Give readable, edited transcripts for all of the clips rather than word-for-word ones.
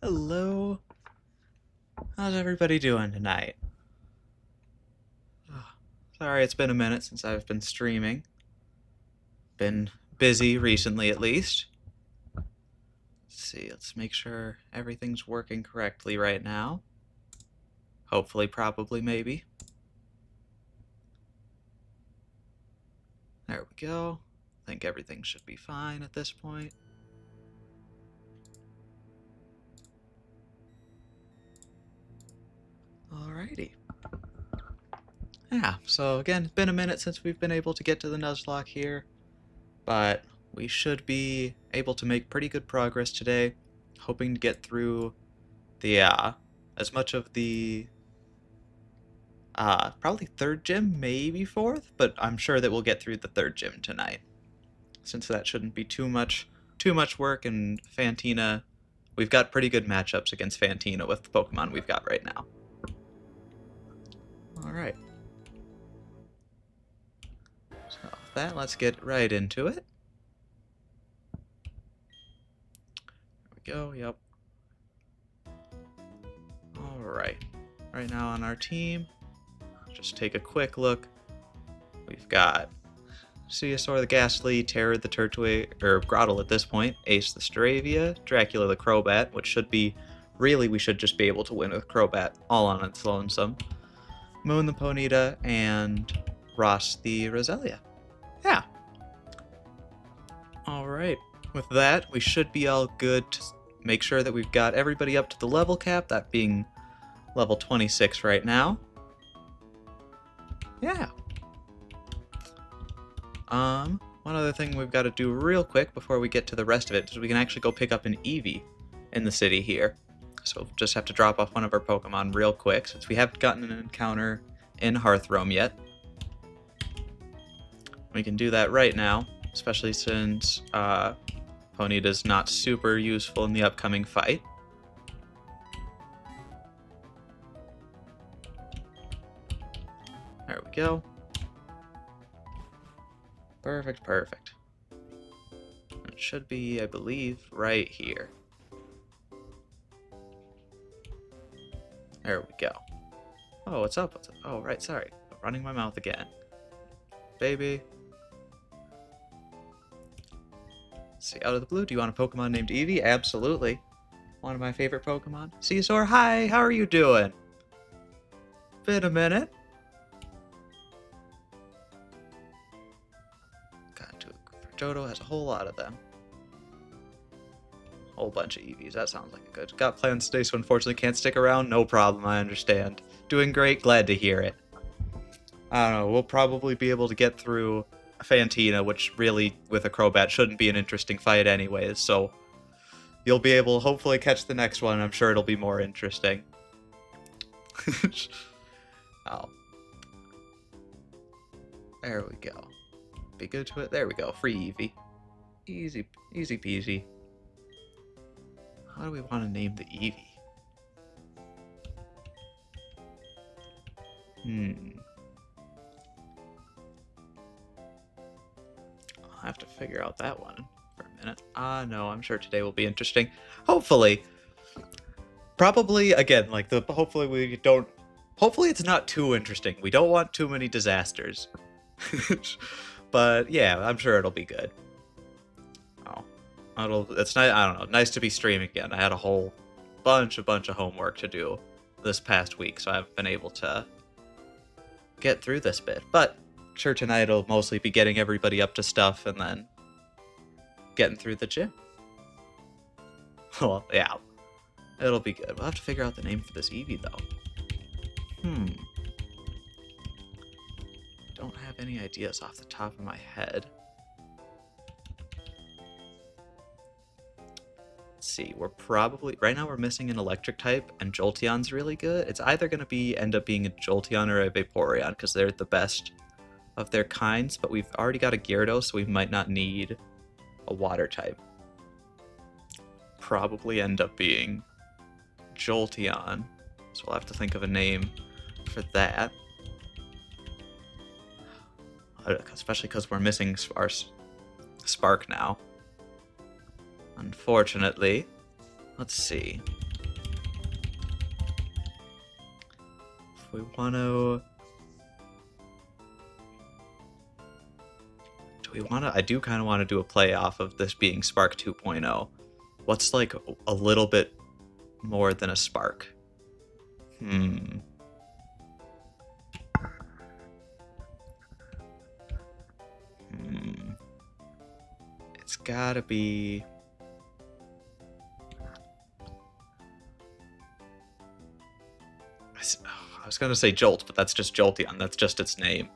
Hello. How's everybody doing tonight? Oh, sorry, it's been a minute since I've been streaming. Been busy recently, at least. Let's see, let's make sure everything's working correctly right now. Hopefully, probably, maybe. There we go. I think everything should be fine at this point. Alrighty. Yeah, so again, it's been a minute since we've been able to get to the Nuzlocke here, but we should be able to make pretty good progress today. Hoping to get through the, as much of the, probably third gym, maybe fourth, but I'm sure that we'll get through the third gym tonight, since that shouldn't be too much work, and Fantina, we've got pretty good matchups against Fantina with the Pokemon we've got right now. Alright. So with that, let's get right into it. There we go, yep. Alright. Right now on our team, just take a quick look. We've got Ceosaur the Ghastly, Terror the Turtwig, or Grottle at this point, Ace the Staravia, Dracula the Crobat, which should be, really we should just be able to win with Crobat all on its lonesome, Moon the Ponyta, and Ross the Roselia. Yeah. Alright, with that, we should be all good to make sure that we've got everybody up to the level cap, that being level 26 right now. Yeah. One other thing we've got to do real quick before we get to the rest of it is we can actually go pick up an Eevee in the city here. So we'll just have to drop off one of our Pokemon real quick since we haven't gotten an encounter in Hearthrome yet. We can do that right now, especially since Ponyta's not super useful in the upcoming fight. There we go. Perfect, perfect. It should be, I believe, right here. There we go. Oh, what's up? What's up? Oh, right, sorry. I'm running my mouth again. Baby. Let's see, out of the blue, do you want a Pokemon named Eevee? Absolutely. One of my favorite Pokemon. Caesar, hi, how are you doing? Been a minute. Johto has a whole lot of them. Whole bunch of Eevees. That sounds like a good. Got plans today, so unfortunately can't stick around. No problem, I understand. Doing great, glad to hear it. I don't know, we'll probably be able to get through Fantina, which really, with a Crobat, shouldn't be an interesting fight anyways, so you'll be able to hopefully catch the next one. I'm sure it'll be more interesting. Oh. There we go. Be good to it. There we go. Free Eevee. Easy peasy. How do we want to name the Eevee? I'll have to figure out that one for a minute. No, I'm sure today will be interesting. Hopefully. Probably, again, like, hopefully we don't... Hopefully it's not too interesting. We don't want too many disasters. But, yeah, I'm sure it'll be good. It's nice. I don't know. Nice to be streaming again. I had a whole bunch of homework to do this past week, so I haven't been able to get through this bit. But sure, tonight will mostly be getting everybody up to stuff and then getting through the gym. Well, yeah, it'll be good. We'll have to figure out the name for this Eevee though. Don't have any ideas off the top of my head. See, we're probably right now we're missing an electric type, and Jolteon's really good. It's either going to end up being a Jolteon or a Vaporeon because they're the best of their kinds, but we've already got a Gyarados, so we might not need a water type. Probably end up being Jolteon, so we'll have to think of a name for that. Especially because we're missing our Spark now. Unfortunately. Let's see. If we want to... Do we want to... I do kind of want to do a play off of this being Spark 2.0. What's like a little bit more than a Spark? It's gotta be... I was gonna say Jolt, but that's just Jolteon. That's just its name.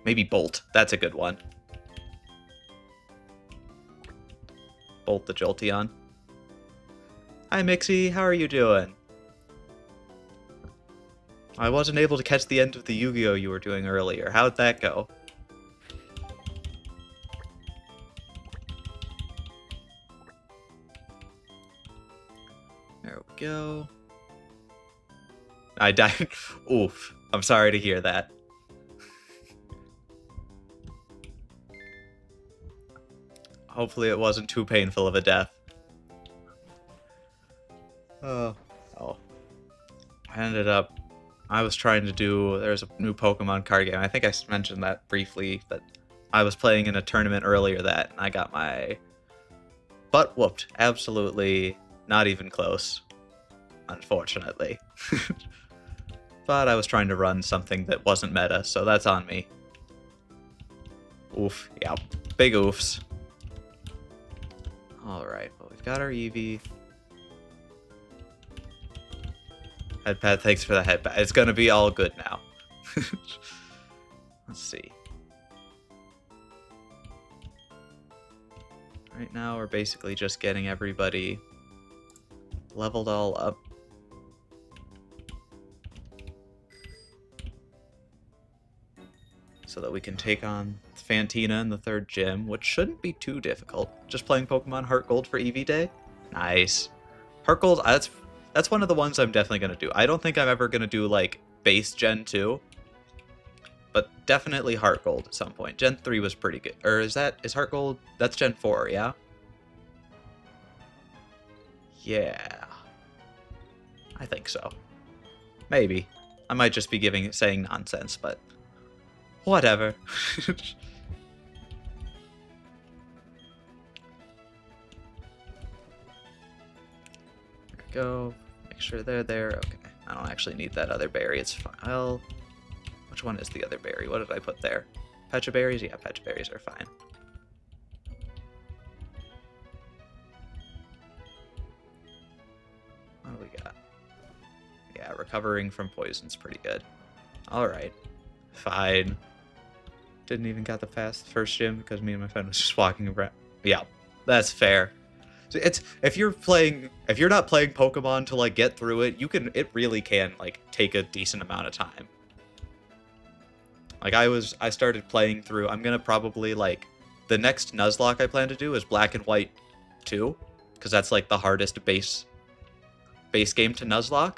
Maybe Bolt. That's a good one. Bolt the Jolteon. Hi, Mixie. How are you doing? I wasn't able to catch the end of the Yu-Gi-Oh! You were doing earlier. How'd that go? There we go. I died. Oof. I'm sorry to hear that. Hopefully it wasn't too painful of a death. Oh. I was trying to do, there's a new Pokemon card game. I think I mentioned that briefly, that I was playing in a tournament earlier that, and I got my butt whooped. Absolutely not even close, unfortunately. But I was trying to run something that wasn't meta, so that's on me. Oof, yeah, big oofs. Alright, well, we've got our Eevee. Headpad, thanks for the headpad. It's gonna be all good now. Let's see. Right now, we're basically just getting everybody leveled all up. So that we can take on Fantina in the third gym, which shouldn't be too difficult. Just playing Pokemon Heart Gold for Eevee Day. Nice. Heart Gold, that's one of the ones I'm definitely going to do. I don't think I'm ever going to do, like, base Gen 2. But definitely Heart Gold at some point. Gen 3 was pretty good. Or is Heart Gold... That's Gen 4, yeah? Yeah. I think so. Maybe. I might just be saying nonsense, but... Whatever. There we go. Make sure they're there. Okay. I don't actually need that other berry. It's fine. Well, which one is the other berry? What did I put there? Pecha berries? Yeah, pecha berries are fine. What do we got? Yeah, recovering from poison's pretty good. Alright. Fine. Didn't even got the first gym because me and my friend was just walking around. Yeah, that's fair. So if you're not playing Pokemon to like get through it, it really can like take a decent amount of time. Like I started playing through, I'm gonna probably like, the next Nuzlocke I plan to do is Black and White 2, because that's like the hardest base game to Nuzlocke.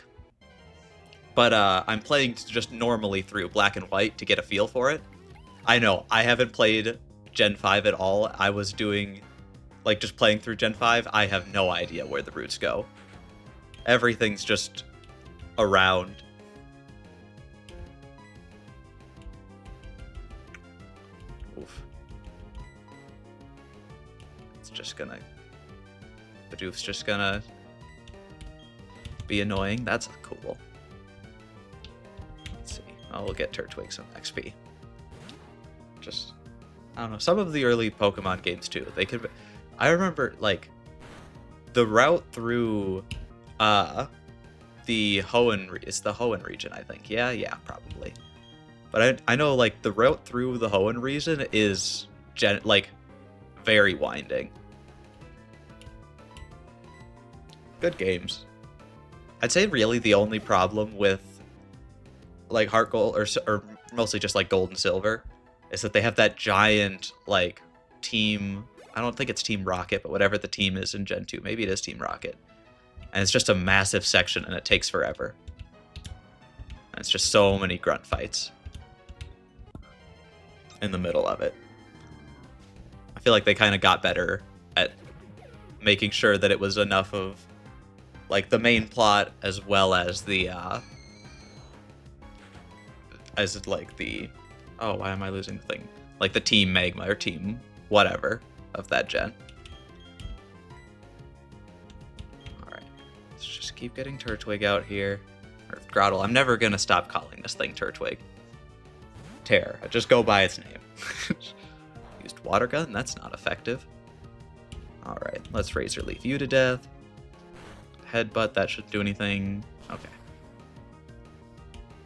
But I'm playing just normally through Black and White to get a feel for it. I know, I haven't played Gen 5 at all. I was doing, like, just playing through Gen 5. I have no idea where the routes go. Everything's just around. Oof. It's just gonna... Bidoof's just gonna be annoying. That's cool. Let's see. Oh, we'll get Turtwig some XP. Just, I don't know, some of the early Pokemon games too, they could, I remember like the route through the Hoenn, it's the Hoenn region, I think. Yeah, probably. But I know like the route through the Hoenn region is like very winding. Good games. I'd say really the only problem with like Heart Gold or mostly just like Gold and Silver is that they have that giant, like, team... I don't think it's Team Rocket, but whatever the team is in Gen 2. Maybe it is Team Rocket. And it's just a massive section, and it takes forever. And it's just so many grunt fights in the middle of it. I feel like they kind of got better at making sure that it was enough of like the main plot as well as the oh, why am I losing the thing? Like the Team Magma or Team whatever of that gen. Alright. Let's just keep getting Turtwig out here. Or Groudle. I'm never gonna stop calling this thing Turtwig. Terror. I just go by its name. Used Water Gun? That's not effective. Alright, let's Razor Leaf you to death. Headbutt, that shouldn't do anything. Okay.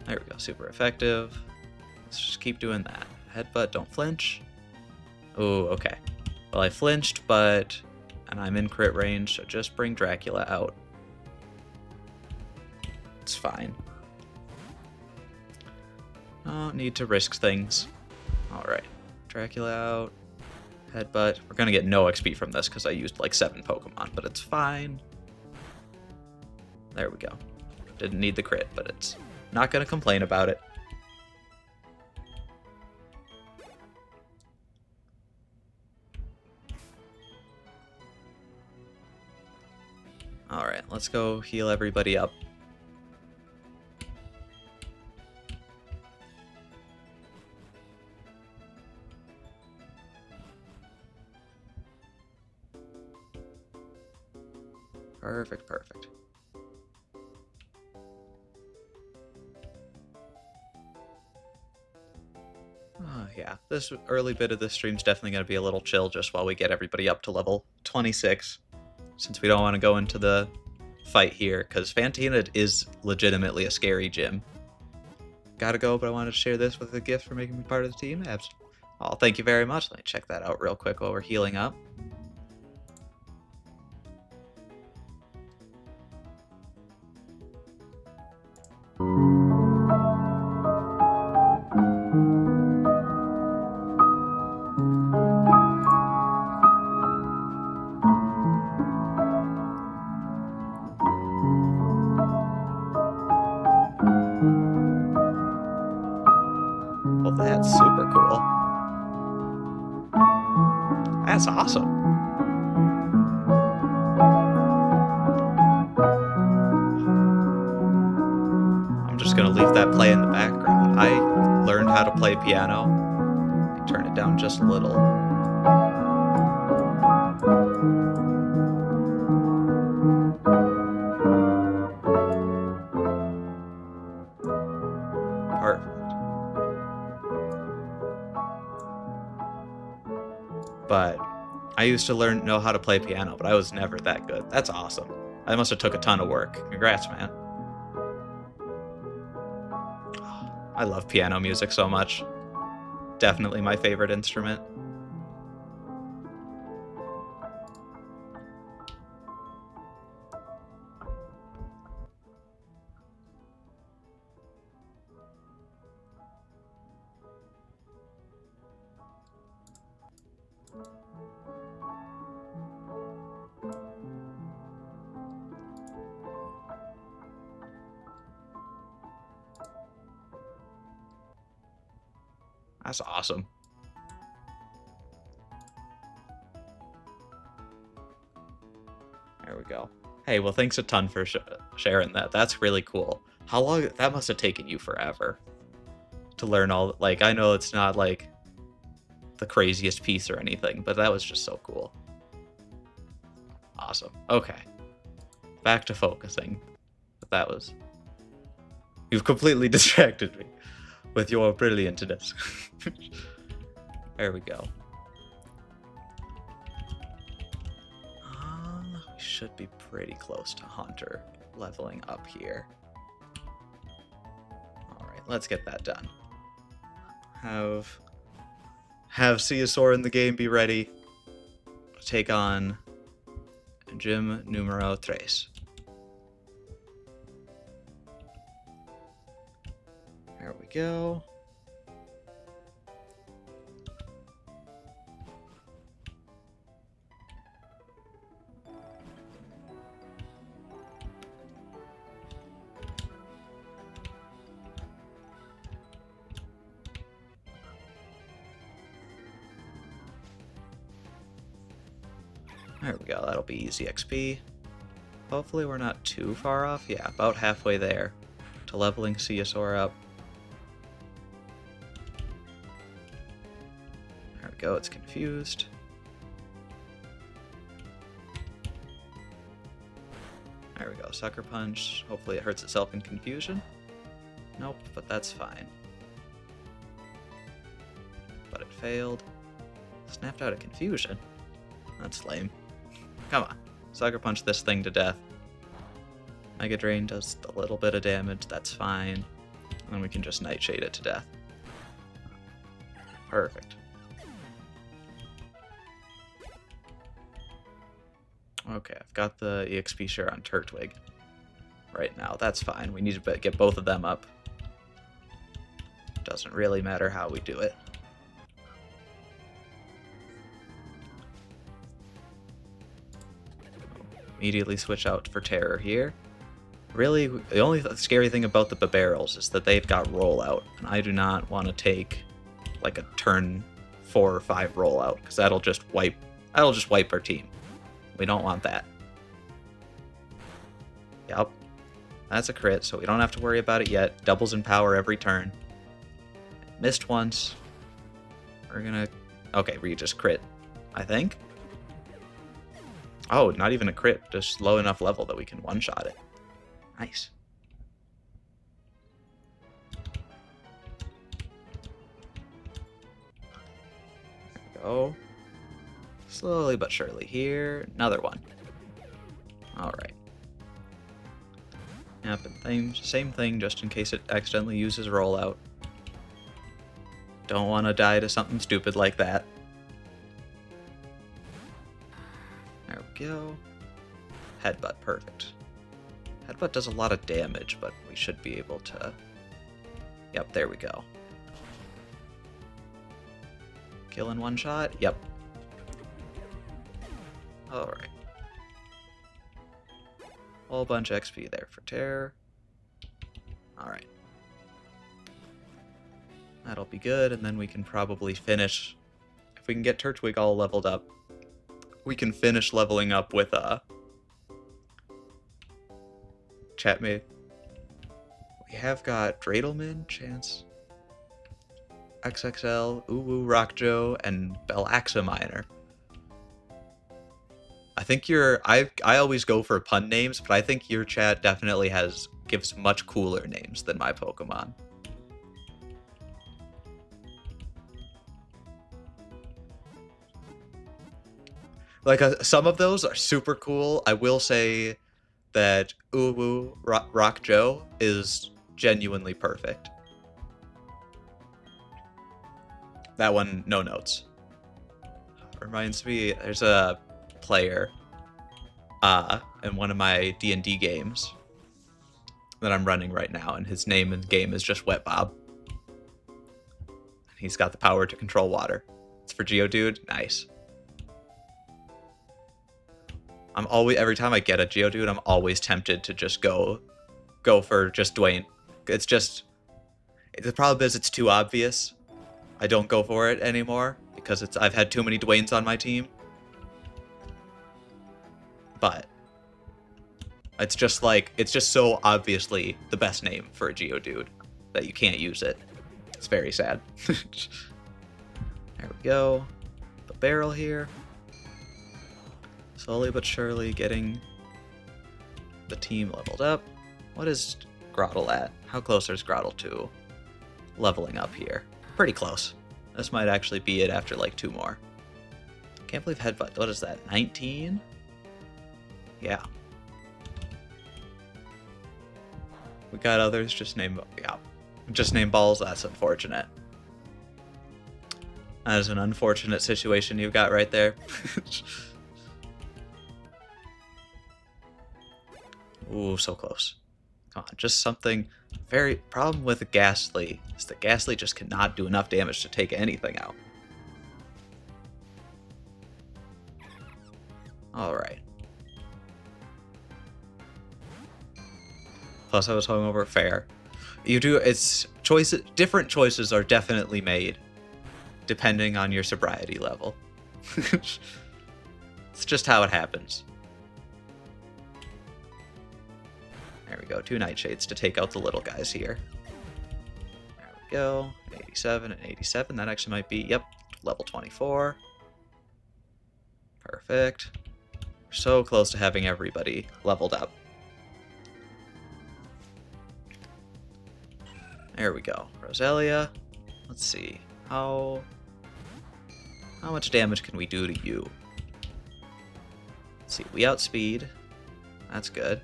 There we go, super effective. Let's just keep doing that. Headbutt, don't flinch. Oh, okay. Well, I flinched, and I'm in crit range, so just bring Dracula out. It's fine. Don't need to risk things. Alright. Dracula out. Headbutt. We're gonna get no XP from this because I used like 7 Pokemon, but it's fine. There we go. Didn't need the crit, but it's not gonna complain about it. Alright, let's go heal everybody up. Perfect, perfect. Oh, yeah, this early bit of the stream's definitely going to be a little chill just while we get everybody up to level 26. Since we don't want to go into the fight here, because Fantina is legitimately a scary gym. Gotta go, but I wanted to share this with a gift for making me part of the team. Oh, thank you very much. Let me check that out real quick while we're healing up. Well, that's super cool. That's awesome. I'm just gonna leave that play in the background. I learned how to play piano. I turn it down just a little. Perfect. But I used to know how to play piano, but I was never that good. That's awesome. I must have took a ton of work. Congrats, man. I love piano music so much. Definitely my favorite instrument. That's awesome. There we go. Hey, well, thanks a ton for sharing that. That's really cool. How long? That must have taken you forever to learn all. Like, I know it's not like the craziest piece or anything, but that was just so cool. Awesome. Okay. Back to focusing. But that was... You've completely distracted me with your brilliantness. There we go. We should be pretty close to Hunter leveling up here. Alright, let's get that done. Have Ceosaur in the game be ready to take on Gym Numero 3. There we go. There we go, that'll be easy XP. Hopefully we're not too far off. Yeah, about halfway there to leveling Ceosaur up. There we go, it's confused. There we go, Sucker Punch. Hopefully it hurts itself in confusion. Nope, but that's fine. But it failed. Snapped out of confusion. That's lame. Come on. Sucker Punch this thing to death. Mega Drain does a little bit of damage, that's fine. And then we can just Nightshade it to death. Perfect. Okay, I've got the EXP share on Turtwig right now. That's fine. We need to get both of them up. Doesn't really matter how we do it. Immediately switch out for Terror here. Really, the only scary thing about the Babarrels is that they've got rollout, and I do not want to take like a turn 4 or 5 rollout, because that'll just wipe our team. We don't want that. Yep. That's a crit, so we don't have to worry about it yet. Doubles in power every turn. Missed once. We're gonna... Okay, we just crit, I think. Oh, not even a crit. Just low enough level that we can one-shot it. Nice. There we go. Slowly but surely here. Another one. Alright. Yep, and same thing, just in case it accidentally uses rollout. Don't want to die to something stupid like that. There we go. Headbutt, perfect. Headbutt does a lot of damage, but we should be able to... Yep, there we go. Kill in one shot? Yep. Alright. Whole bunch of XP there for Terror. Alright. That'll be good, and then we can probably finish... If we can get Turtwig all leveled up, we can finish leveling up with Chatmate. We have got Dradelman, Chance, XXL, Uwu, Rockjo, and Belaxaminer. I think I always go for pun names, but I think your chat definitely gives much cooler names than my Pokemon. Like, some of those are super cool. I will say that Uwu Rockjo is genuinely perfect. That one, no notes. Reminds me, there's a player in one of my D&D games that I'm running right now, and his name in the game is just Wet Bob. He's got the power to control water. It's for Geodude. Nice. Every time I get a Geodude, I'm always tempted to just go for just Dwayne. It's just, the problem is it's too obvious. I don't go for it anymore because I've had too many Dwaynes on my team. But it's just so obviously the best name for a Geodude that you can't use it. It's very sad. There we go. The barrel here. Slowly but surely getting the team leveled up. What is Grotle at? How close is Grotle to leveling up here? Pretty close. This might actually be it after like 2 more. Can't believe Headbutt. What is that? 19? Yeah. We got others just named balls. That's unfortunate. That is an unfortunate situation you've got right there. Ooh, so close. Come on, just something. Problem with Ghastly is that Ghastly just cannot do enough damage to take anything out. Alright. Plus I was hungover. Fair. Different choices are definitely made depending on your sobriety level. It's just how it happens. There we go, 2 Nightshades to take out the little guys here. There we go, 87 and 87. That actually might be, yep, level 24. Perfect. We're so close to having everybody leveled up. There we go. Roselia. Let's see. How much damage can we do to you? Let's see. We outspeed. That's good.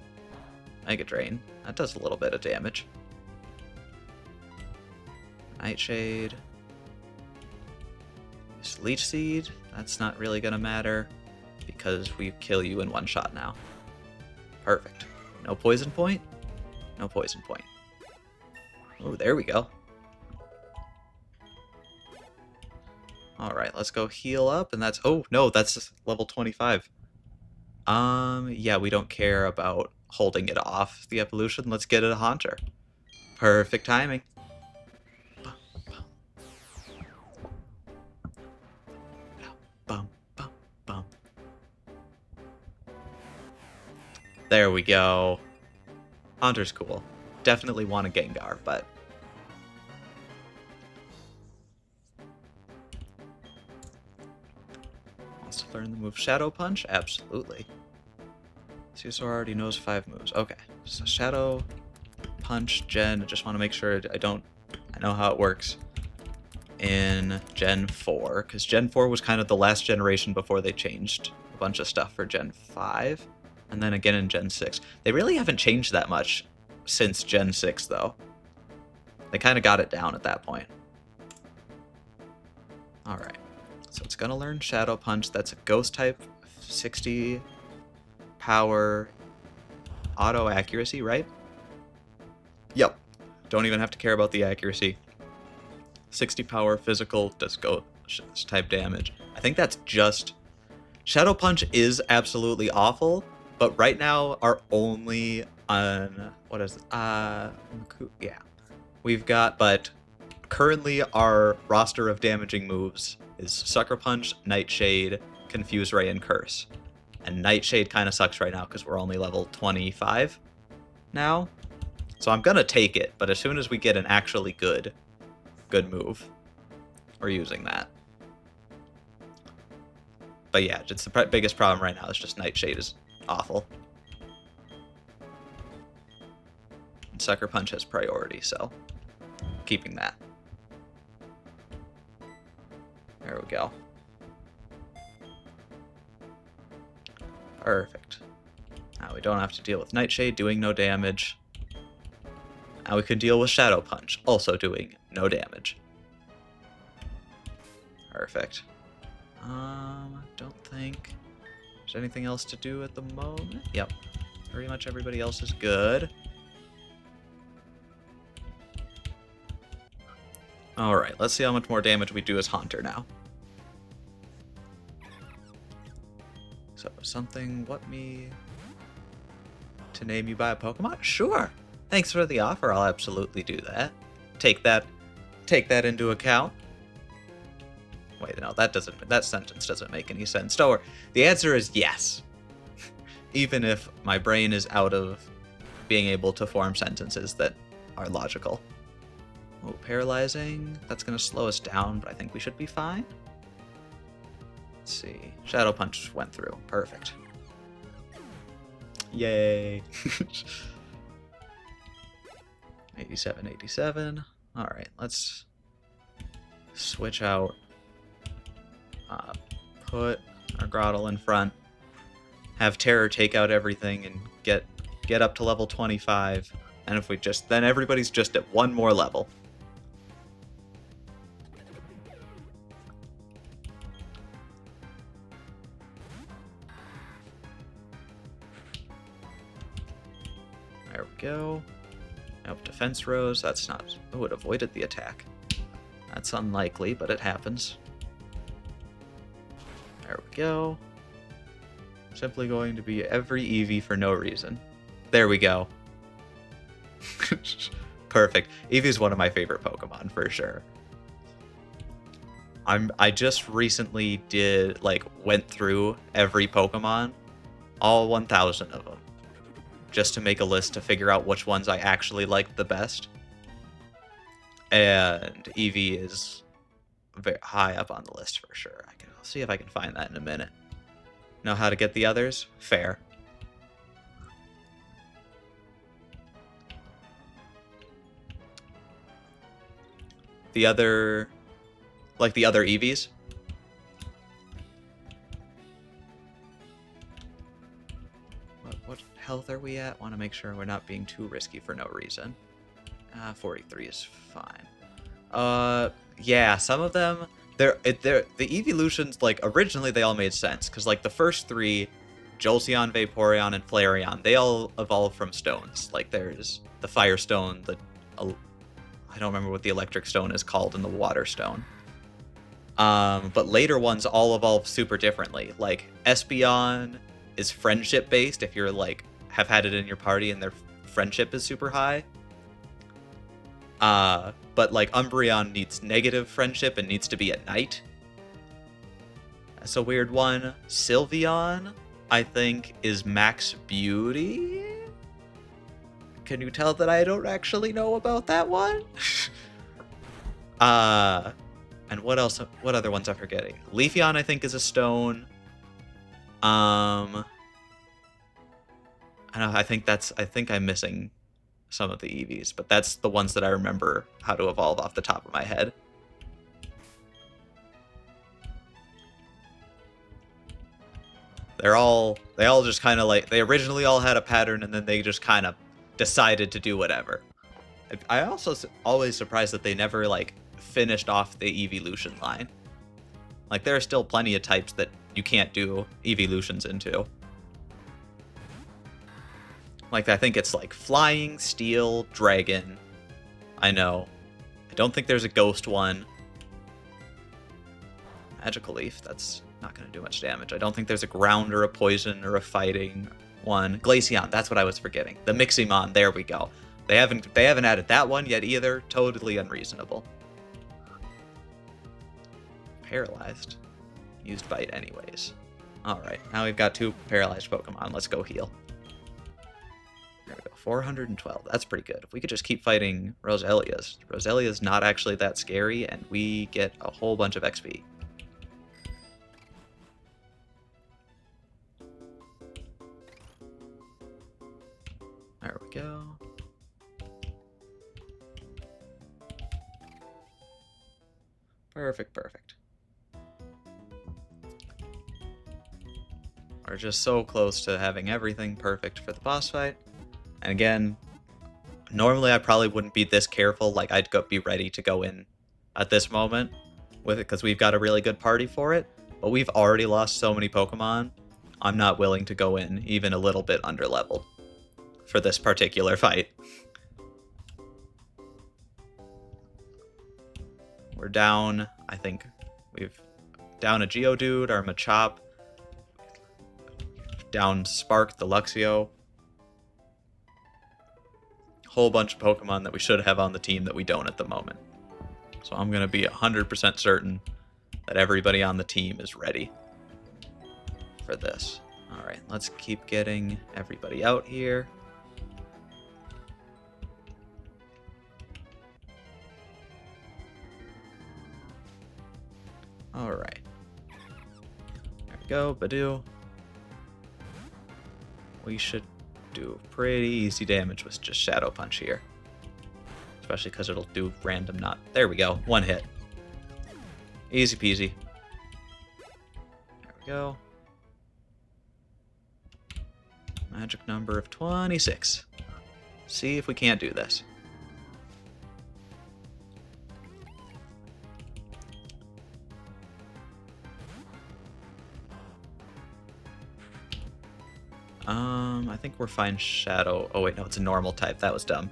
Mega Drain. That does a little bit of damage. Nightshade. This Leech Seed. That's not really going to matter because we kill you in one shot now. Perfect. No poison point? No poison point. Oh, there we go. Alright, let's go heal up, and that's... Oh, no, that's level 25. Yeah, we don't care about holding it off, the evolution. Let's get it a Haunter. Perfect timing. Bum, bum, bum. There we go. Haunter's cool. Definitely want a Gengar, but... Wants to learn the move Shadow Punch? Absolutely. Venusaur already knows 5 moves. Okay, so Shadow Punch, Gen. I just want to make sure I know how it works in Gen 4, because Gen 4 was kind of the last generation before they changed a bunch of stuff for Gen 5, and then again in Gen 6. They really haven't changed that much since Gen 6, though. They kind of got it down at that point. Alright, so it's going to learn Shadow Punch. That's a Ghost type, 60 power, auto accuracy, right? Yep. Don't even have to care about the accuracy. 60 power, physical, does Ghost type damage. I think that's just... Shadow Punch is absolutely awful, but right now our only on... What is it? Yeah. We've got, but currently our roster of damaging moves is Sucker Punch, Nightshade, Confuse Ray, and Curse. And Nightshade kind of sucks right now because we're only level 25 now. So I'm going to take it, but as soon as we get an actually good move, we're using that. But yeah, it's the biggest problem right now is just Nightshade is awful. And Sucker Punch has priority, so keeping that. There we go. Perfect. Now we don't have to deal with Nightshade doing no damage. Now we can deal with Shadow Punch, also doing no damage. Perfect. Don't think there's anything else to do at the moment. Yep. Pretty much everybody else is good. Alright, let's see how much more damage we do as Haunter now. So, something, what me to name you by a Pokemon? Sure! Thanks for the offer, I'll absolutely do that. Take that into account. Wait, no, that sentence doesn't make any sense. So, the answer is yes. Even if my brain is out of being able to form sentences that are logical. Oh, paralyzing. That's going to slow us down, but I think we should be fine. Let's see. Shadow Punch went through. Perfect. Yay. 87, 87. Alright, let's switch out. Put our Grottle in front. Have Terror take out everything and get up to level 25. And if we then everybody's just at one more level. There we go. Nope, defense rose. That's not... Oh, it avoided the attack. That's unlikely, but it happens. There we go. Simply going to be every Eevee for no reason. There we go. Perfect. Eevee's one of my favorite Pokemon, for sure. I just recently went through every Pokemon, all 1,000 of them, just to make a list to figure out which ones I actually liked the best. And Eevee is very high up on the list for sure. I'll see if I can find that in a minute. Know how to get the others? Fair. The other Eevees. What health are we at? Want to make sure we're not being too risky for no reason. 43 is fine. Yeah, some of them, the evolutions, like, originally they all made sense, because, like, the first three, Jolteon, Vaporeon, and Flareon, they all evolved from stones. Like, there's the Fire Stone, I don't remember what the Electric Stone is called, and the Water Stone. But later ones all evolve super differently. Like, Espeon is friendship-based, if you're, like, have had it in your party and their friendship is super high. But, like, Umbreon needs negative friendship and needs to be at night. That's a weird one. Sylveon, I think, is max beauty. Can you tell that I don't actually know about that one? And what else? What other ones I'm forgetting? Leafeon, I think, is a stone. I don't know, I think I'm missing some of the Eevees, but that's the ones that I remember how to evolve off the top of my head. They all just kind of like, they originally all had a pattern and then they just kind of decided to do whatever. I also always surprised that they never, like, finished off the evolution line. Like, there are still plenty of types that you can't do evolutions into. Like, I think it's like flying, steel, dragon. I know. I don't think there's a ghost one. Magical Leaf, that's not going to do much damage. I don't think there's a ground or a poison or a fighting one. Glaceon, that's what I was forgetting. The Miximon, there we go. They haven't added that one yet either. Totally unreasonable. Paralyzed. Used Bite anyways. Alright, now we've got 2 paralyzed Pokemon. Let's go heal. There we go. 412. That's pretty good. If we could just keep fighting Roselia's. Roselia's not actually that scary, and we get a whole bunch of XP. There we go. Perfect, perfect. We're just so close to having everything perfect for the boss fight. And again, normally I probably wouldn't be this careful. Like, I'd be ready to go in at this moment with it because we've got a really good party for it. But we've already lost so many Pokemon, I'm not willing to go in even a little bit underleveled for this particular fight. We're down, I think we've down a Geodude, our Machop, down Spark the Luxio. Whole bunch of Pokemon that we should have on the team that we don't at the moment. So I'm going to be 100% certain that everybody on the team is ready for this. Alright, let's keep getting everybody out here. Alright. There we go, Badoo. We should do pretty easy damage with just Shadow Punch here. Especially because it'll do random not... There we go, 1 hit. Easy peasy. There we go. Magic number of 26. See if we can't do this. I think we're fine Shadow. Oh wait, no, it's a normal type. That was dumb.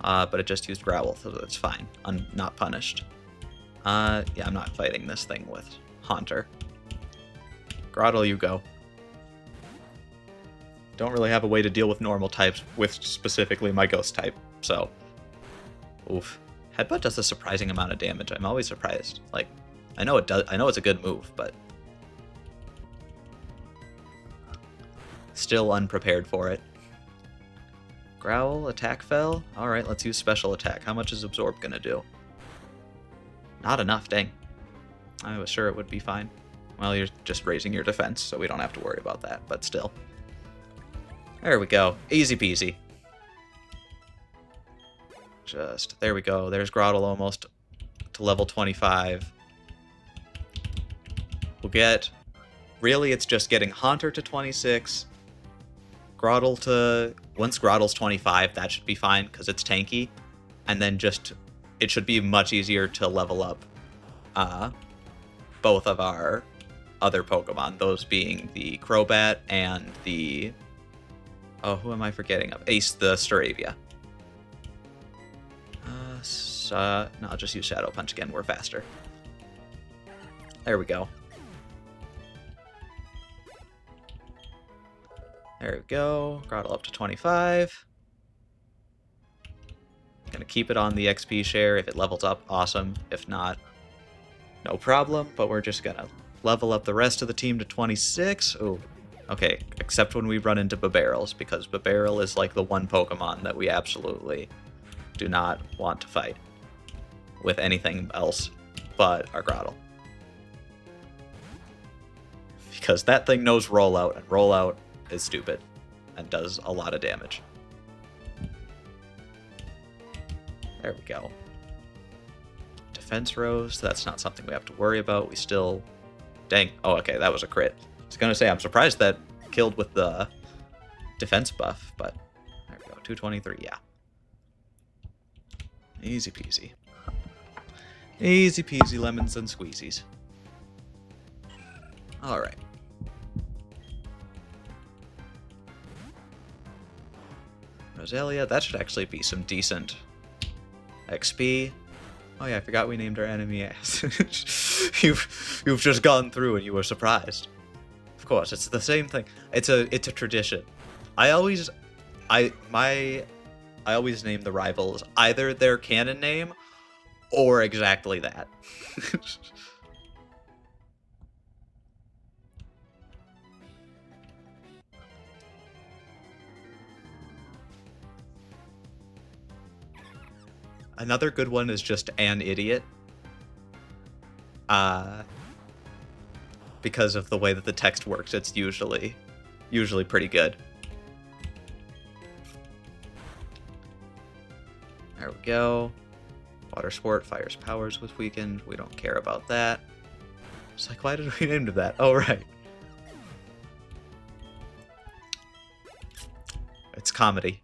But it just used Growl, so it's fine. I'm not punished. Yeah, I'm not fighting this thing with Haunter. Grotle, you go. Don't really have a way to deal with normal types with specifically my Ghost type, so... Oof. Headbutt does a surprising amount of damage. I'm always surprised. Like, I know it does. I know it's a good move, but still unprepared for it. Growl, attack fell. All right, let's use special attack. How much is absorb gonna do? Not enough, dang. I was sure it would be fine. Well, you're just raising your defense, so we don't have to worry about that, but still. There we go. Easy peasy. There we go. There's Groddle almost to level 25. We'll get... Really, it's just getting Haunter to 26. Groddle to... Once Groddle's 25, that should be fine, because it's tanky. And then just... It should be much easier to level up both of our other Pokemon. Those being the Crobat and the... Oh, who am I forgetting of? Ace the Staravia. No, I'll just use Shadow Punch again. We're faster. There we go. There we go. Groddle up to 25. Gonna keep it on the XP share. If it levels up, awesome. If not, no problem. But we're just gonna level up the rest of the team to 26. Oh, okay. Except when we run into Babarrels, because Babarrel is like the one Pokemon that we absolutely do not want to fight with anything else but our Groddle. Because that thing knows Rollout, and Rollout is stupid and does a lot of damage. There we go. Defense rose, that's not something we have to worry about. We still... Dang. Oh, okay, that was a crit. I was going to say, I'm surprised that killed with the defense buff, but there we go. 223, yeah. Easy peasy. Easy peasy lemons and squeezies. Alright. Roselia, that should actually be some decent XP. Oh yeah, I forgot we named our enemy Ass. You've just gone through and you were surprised. Of course, it's the same thing. It's a tradition. I always name the rivals either their canon name or exactly that. Another good one is just an idiot. Because of the way that the text works, it's usually pretty good. There we go. Water Sport fires powers with weakened. We don't care about that. It's like, why did we name that? Oh, right. It's comedy.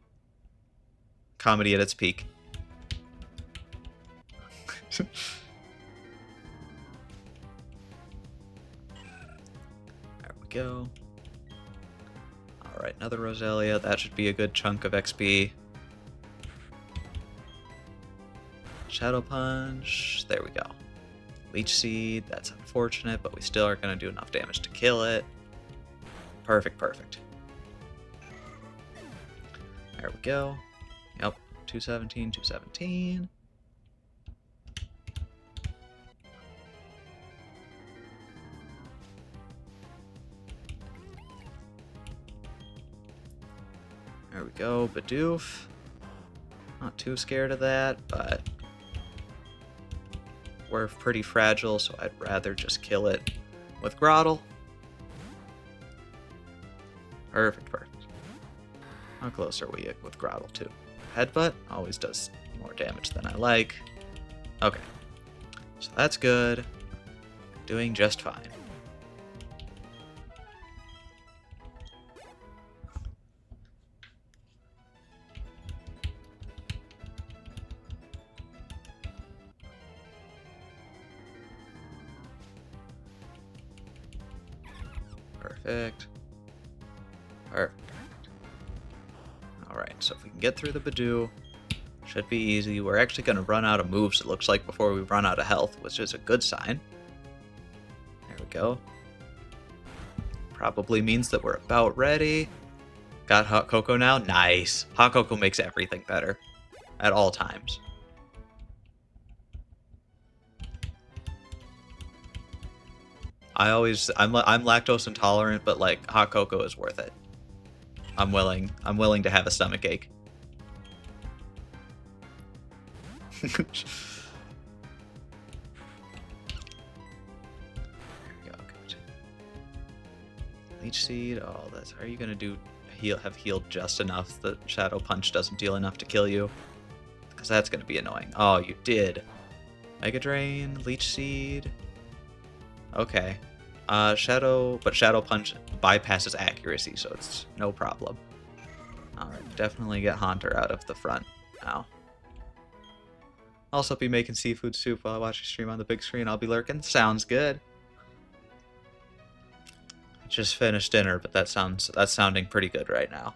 Comedy at its peak. There we go. Alright, another Roselia. That should be a good chunk of XP. Shadow Punch. There we go. Leech Seed. That's unfortunate, but we still are going to do enough damage to kill it. Perfect, perfect. There we go. Yep. 217, 217. There we go, Bidoof. Not too scared of that, but we're pretty fragile, so I'd rather just kill it with Groddle. Perfect, perfect. How close are we with Groddle to? Headbutt always does more damage than I like. Okay, so that's good. Doing just fine. Perfect. Perfect. Alright, so if we can get through the Bidoof, should be easy. We're actually going to run out of moves, it looks like, before we run out of health, which is a good sign. There we go. Probably means that we're about ready. Got Hot Cocoa now? Nice. Hot Cocoa makes everything better. At all times. I'm lactose intolerant, but like hot cocoa is worth it. I'm willing to have a stomach ache. There we go. Good. Leech seed. Oh, that's. Are you gonna have healed just enough that Shadow Punch doesn't deal enough to kill you? Because that's gonna be annoying. Oh, you did. Mega Drain, Leech Seed. Okay. Shadow Punch bypasses accuracy, so it's no problem. Alright, definitely get Haunter out of the front now. Also be making seafood soup while I watch your stream on the big screen. I'll be lurking. Sounds good. Just finished dinner, but that's sounding pretty good right now.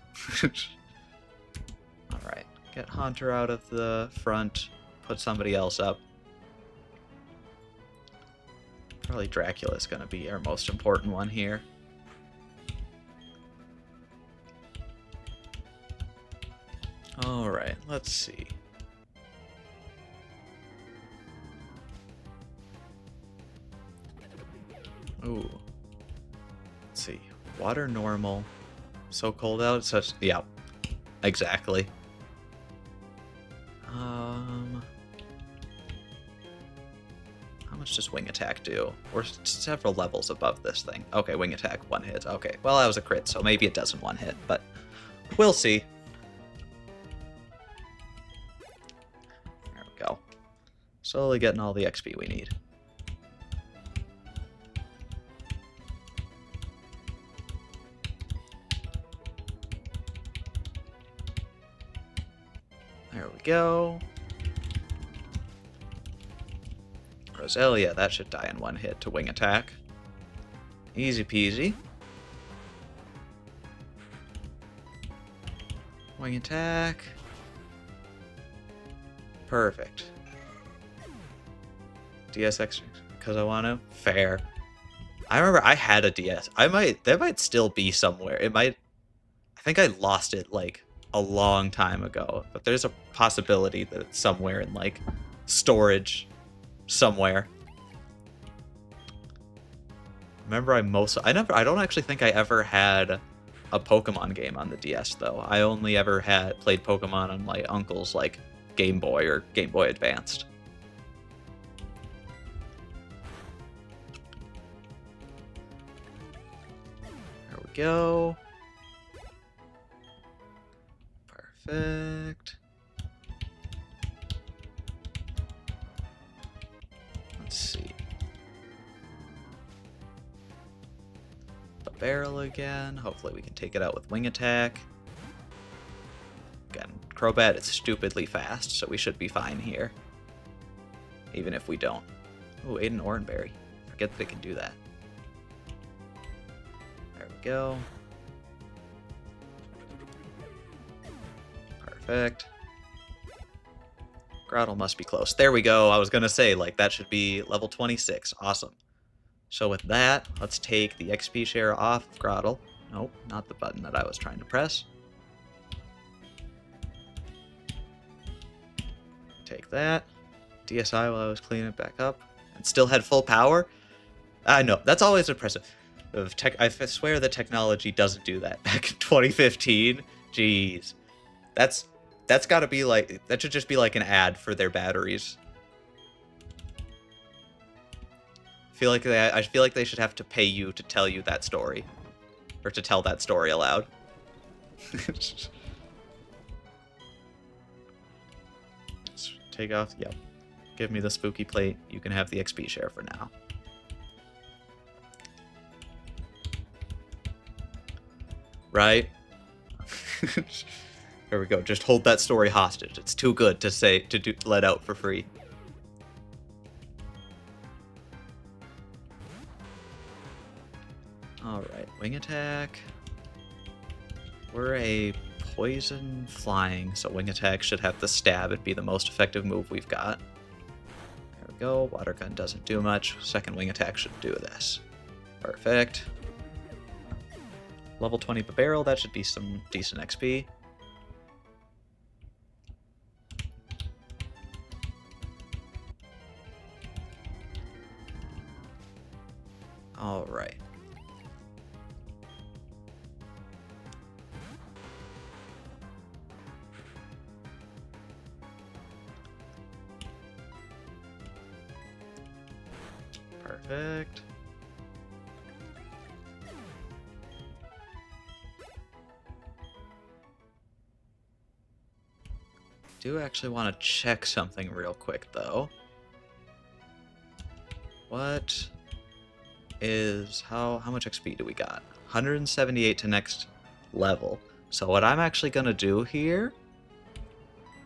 Alright, get Haunter out of the front, put somebody else up. Probably Dracula's gonna be our most important one here. Alright, let's see. Ooh. Let's see. Water normal. So cold out, such yeah. Exactly. How much does wing attack do? We're several levels above this thing. Okay, wing attack, one hit. Okay, well, that was a crit, so maybe it doesn't one hit, but we'll see. There we go. Slowly getting all the XP we need. There we go. Roselia, that should die in one hit to wing attack. Easy peasy. Wing attack. Perfect. DSX because I want to. Fair. I remember I had a DS. That might still be somewhere. I think I lost it like a long time ago, but there's a possibility that it's somewhere in like storage somewhere. Remember I don't actually think I ever had a Pokemon game on the DS though. I only ever played Pokemon on my uncle's like Game Boy or Game Boy Advanced. There we go. Perfect. Let's see. The barrel again. Hopefully we can take it out with wing attack. Again, Crobat is stupidly fast, so we should be fine here. Even if we don't. Ooh, Aiden Oranberry. Forget that it can do that. There we go. Perfect. Groudle must be close. There we go. I was going to say, like, that should be level 26. Awesome. So with that, let's take the XP share off of Groudle. Nope, not the button that I was trying to press. Take that. DSI while I was cleaning it back up. And still had full power? I know, that's always impressive. I swear that technology doesn't do that. Back in 2015? Jeez. That's got to be like, that should just be like an ad for their batteries. I feel like they should have to pay you to tell you that story, or to tell that story aloud. Let's take off. Yep. Give me the spooky plate. You can have the XP share for now. Right? There we go. Just hold that story hostage. It's too good to let out for free. Alright, wing attack. We're a poison flying, so wing attack should have the stab. It'd be the most effective move we've got. There we go. Water gun doesn't do much. Second wing attack should do this. Perfect. Level 20 barrel, that should be some decent XP. Alright. Perfect. Do actually want to check something real quick, though. What is... how much XP do we got? 178 to next level. So what I'm actually going to do here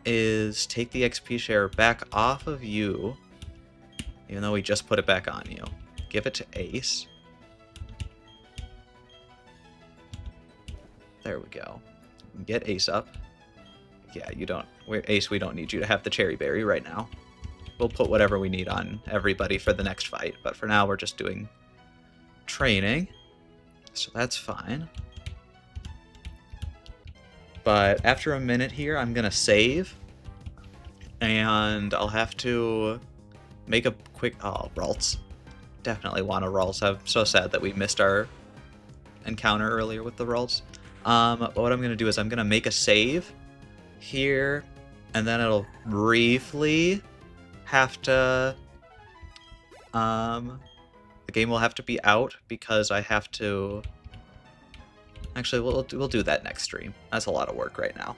is take the XP share back off of you, even though we just put it back on you. Give it to Ace. There we go. Get Ace up. Yeah, you don't... Ace, we don't need you to have the cherry berry right now. We'll put whatever we need on everybody for the next fight, but for now we're just doing training, so that's fine. But after a minute here, I'm gonna save, and I'll have to make a quick... Oh, Ralts. Definitely want a Ralts. I'm so sad that we missed our encounter earlier with the Ralts. But what I'm gonna do is I'm gonna make a save here, and then it'll briefly have to... the game will have to be out because I have to... Actually, we'll do that next stream. That's a lot of work right now.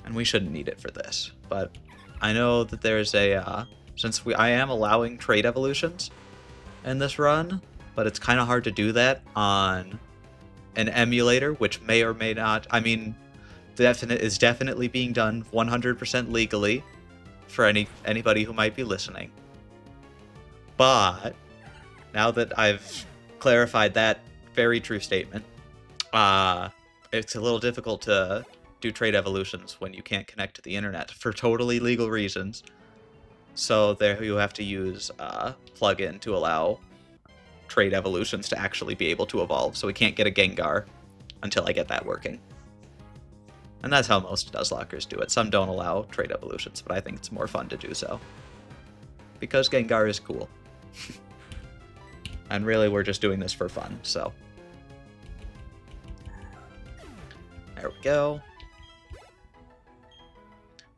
And we shouldn't need it for this. But I know that there's a... since I am allowing trait evolutions in this run, but it's kind of hard to do that on an emulator, which may or may not... I mean, is definitely being done 100% legally for anybody who might be listening. But now that I've clarified that very true statement, it's a little difficult to do trait evolutions when you can't connect to the internet for totally legal reasons. So there you have to use a plugin to allow trait evolutions to actually be able to evolve. So we can't get a Gengar until I get that working. And that's how most Nuzlockers do it. Some don't allow trait evolutions, but I think it's more fun to do so. Because Gengar is cool. And really, we're just doing this for fun, so. There we go.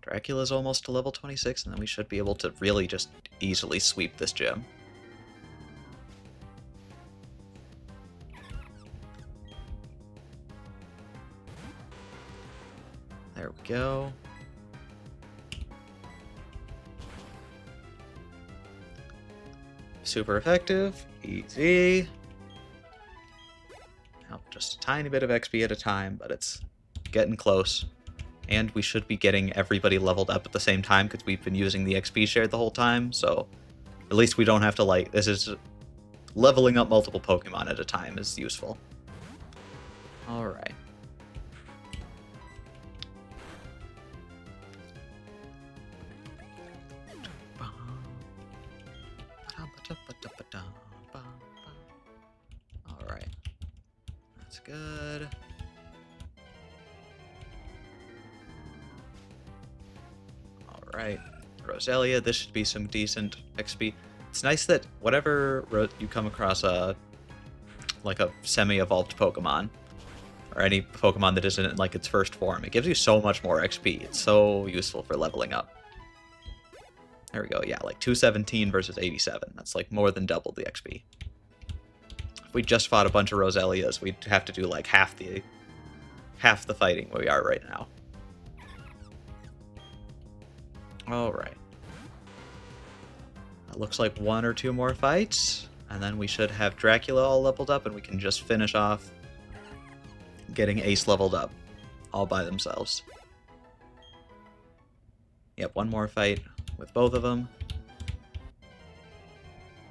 Dracula's almost to level 26, and then we should be able to really just easily sweep this gym. There we go. Super effective, easy. Now, just a tiny bit of XP at a time, but it's getting close. And we should be getting everybody leveled up at the same time because we've been using the XP share the whole time, so at least we don't have to, like, this is leveling up multiple Pokemon at a time is useful. Alright. Alright. That's good. Alright. Roselia, this should be some decent XP. It's nice that whatever you come across like a semi-evolved Pokemon, or any Pokemon that isn't in like its first form, it gives you so much more XP. It's so useful for leveling up. There we go, yeah, like 217 versus 87. That's like more than double the XP. If we just fought a bunch of Roselias, we'd have to do like half the fighting we are right now. Alright. It looks like 1 or 2 more fights, and then we should have Dracula all leveled up, and we can just finish off getting Ace leveled up all by themselves. Yep, 1 more fight with both of them.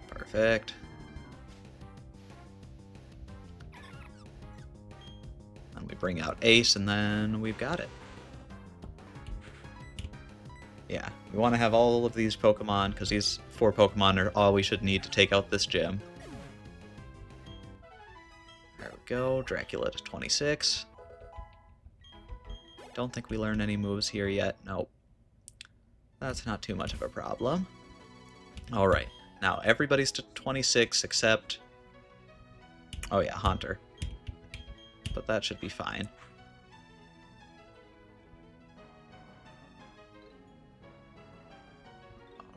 Perfect. And we bring out Ace, and then we've got it. Yeah, we want to have all of these Pokemon, because these 4 Pokemon are all we should need to take out this gym. There we go, Dracula to 26. Don't think we learned any moves here yet. Nope. That's not too much of a problem. Alright, Now everybody's to 26 except... Oh yeah, Haunter. But that should be fine.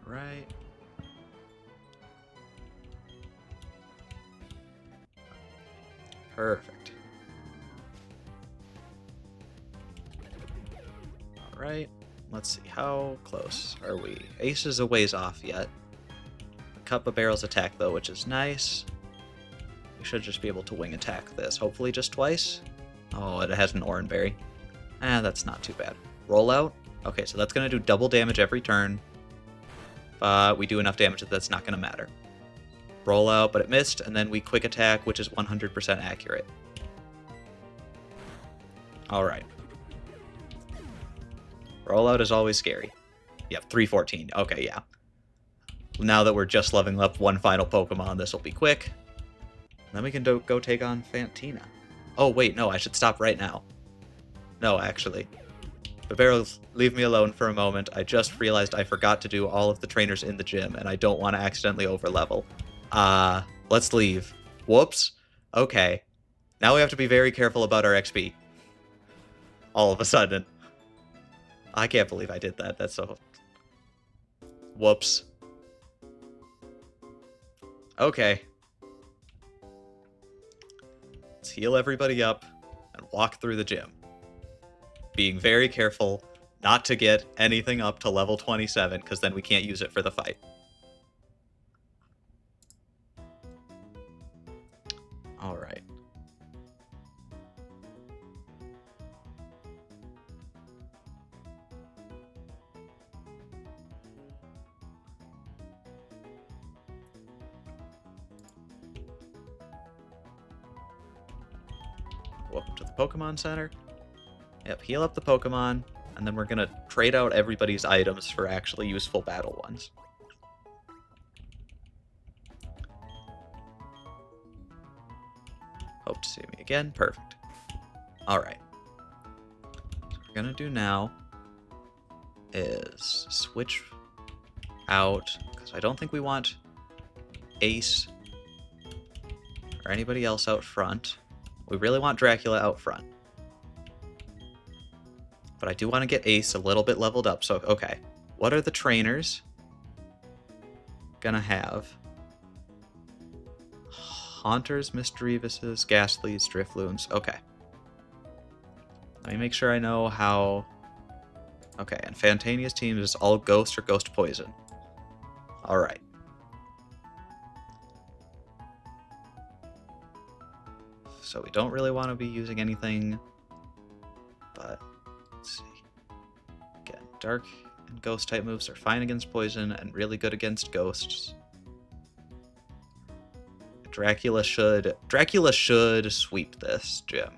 Alright. Perfect. Alright. Let's see, how close are we? Ace is a ways off yet. The Cup of Barrels attack though, which is nice. We should just be able to wing attack this. Hopefully just twice. Oh, it has an Oranberry. That's not too bad. Rollout. Okay, so that's going to do double damage every turn. But we do enough damage that that's not going to matter. Rollout, but it missed, and then we quick attack, which is 100% accurate. Alright. Rollout is always scary. Yep, 314. Okay, yeah. Now that we're just leveling up one final Pokemon, this will be quick. Then we can go take on Fantina. Oh, wait, no, I should stop right now. No, actually. Barrels, leave me alone for a moment. I just realized I forgot to do all of the trainers in the gym, and I don't want to accidentally overlevel. Let's leave. Whoops. Okay. Now we have to be very careful about our XP. All of a sudden. I can't believe I did that. That's so... Whoops. Okay. Let's heal everybody up and walk through the gym. Being very careful not to get anything up to level 27, because then we can't use it for the fight. Alright. Welcome to the Pokemon Center. Yep, heal up the Pokemon, and then we're going to trade out everybody's items for actually useful battle ones. Hope to see me again. Perfect. Alright. What we're going to do now is switch out, because I don't think we want Ace or anybody else out front. We really want Dracula out front. But I do want to get Ace a little bit leveled up, so okay. What are the trainers gonna have? Haunters, Misdreavuses, Ghastlies, Drifloons. Okay. Let me make sure I know how... Okay, and Fantania's team is all Ghost or Ghost Poison. Alright. So we don't really want to be using anything, but... Let's see. Again, Dark and Ghost type moves are fine against Poison and really good against Ghosts. Dracula should sweep this gym.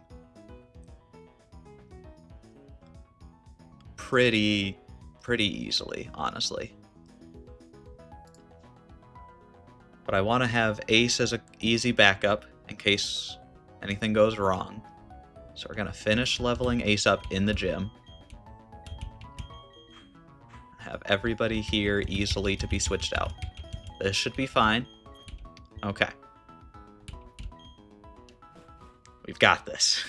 Pretty easily, honestly. But I want to have Ace as an easy backup in case anything goes wrong. So we're going to finish leveling Ace up in the gym. Have everybody here easily to be switched out. This should be fine. Okay. We've got this.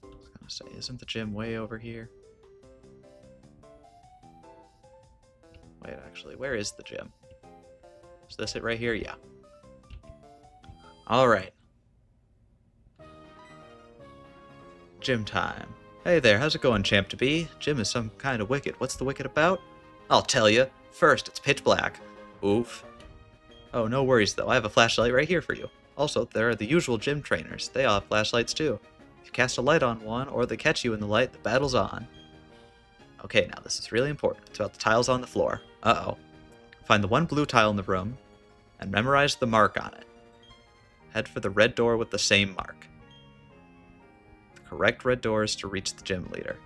I was going to say, isn't the gym way over here? Wait, actually, where is the gym? Is this it right here? Yeah. Alright. Gym time. Hey there, how's it going, champ-to-be? Jim is some kind of wicked. What's the wicked about? I'll tell you. First, it's pitch black. Oof. Oh, no worries, though. I have a flashlight right here for you. Also, there are the usual gym trainers. They all have flashlights, too. If you cast a light on one, or they catch you in the light, the battle's on. Okay, now this is really important. It's about the tiles on the floor. Uh-oh. Find the one blue tile in the room, and memorize the mark on it. Head for the red door with the same mark. The correct red door is to reach the gym leader.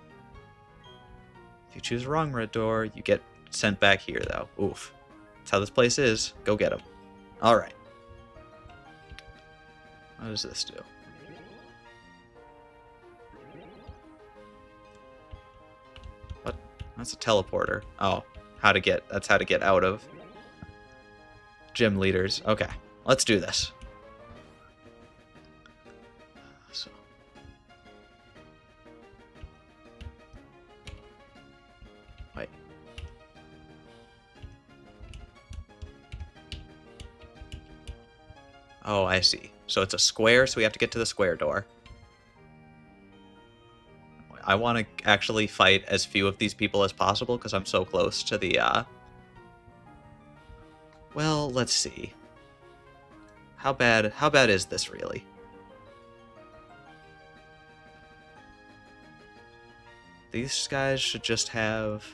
If you choose the wrong red door, you get sent back here, though. Oof. That's how this place is. Go get him. Alright. What does this do? What? That's a teleporter. Oh, that's how to get out of gym leaders. Okay, let's do this. So. Wait. Oh, I see. So it's a square, so we have to get to the square door. I want to actually fight as few of these people as possible because I'm so close to the, Well, let's see. How bad is this really? These guys should just have...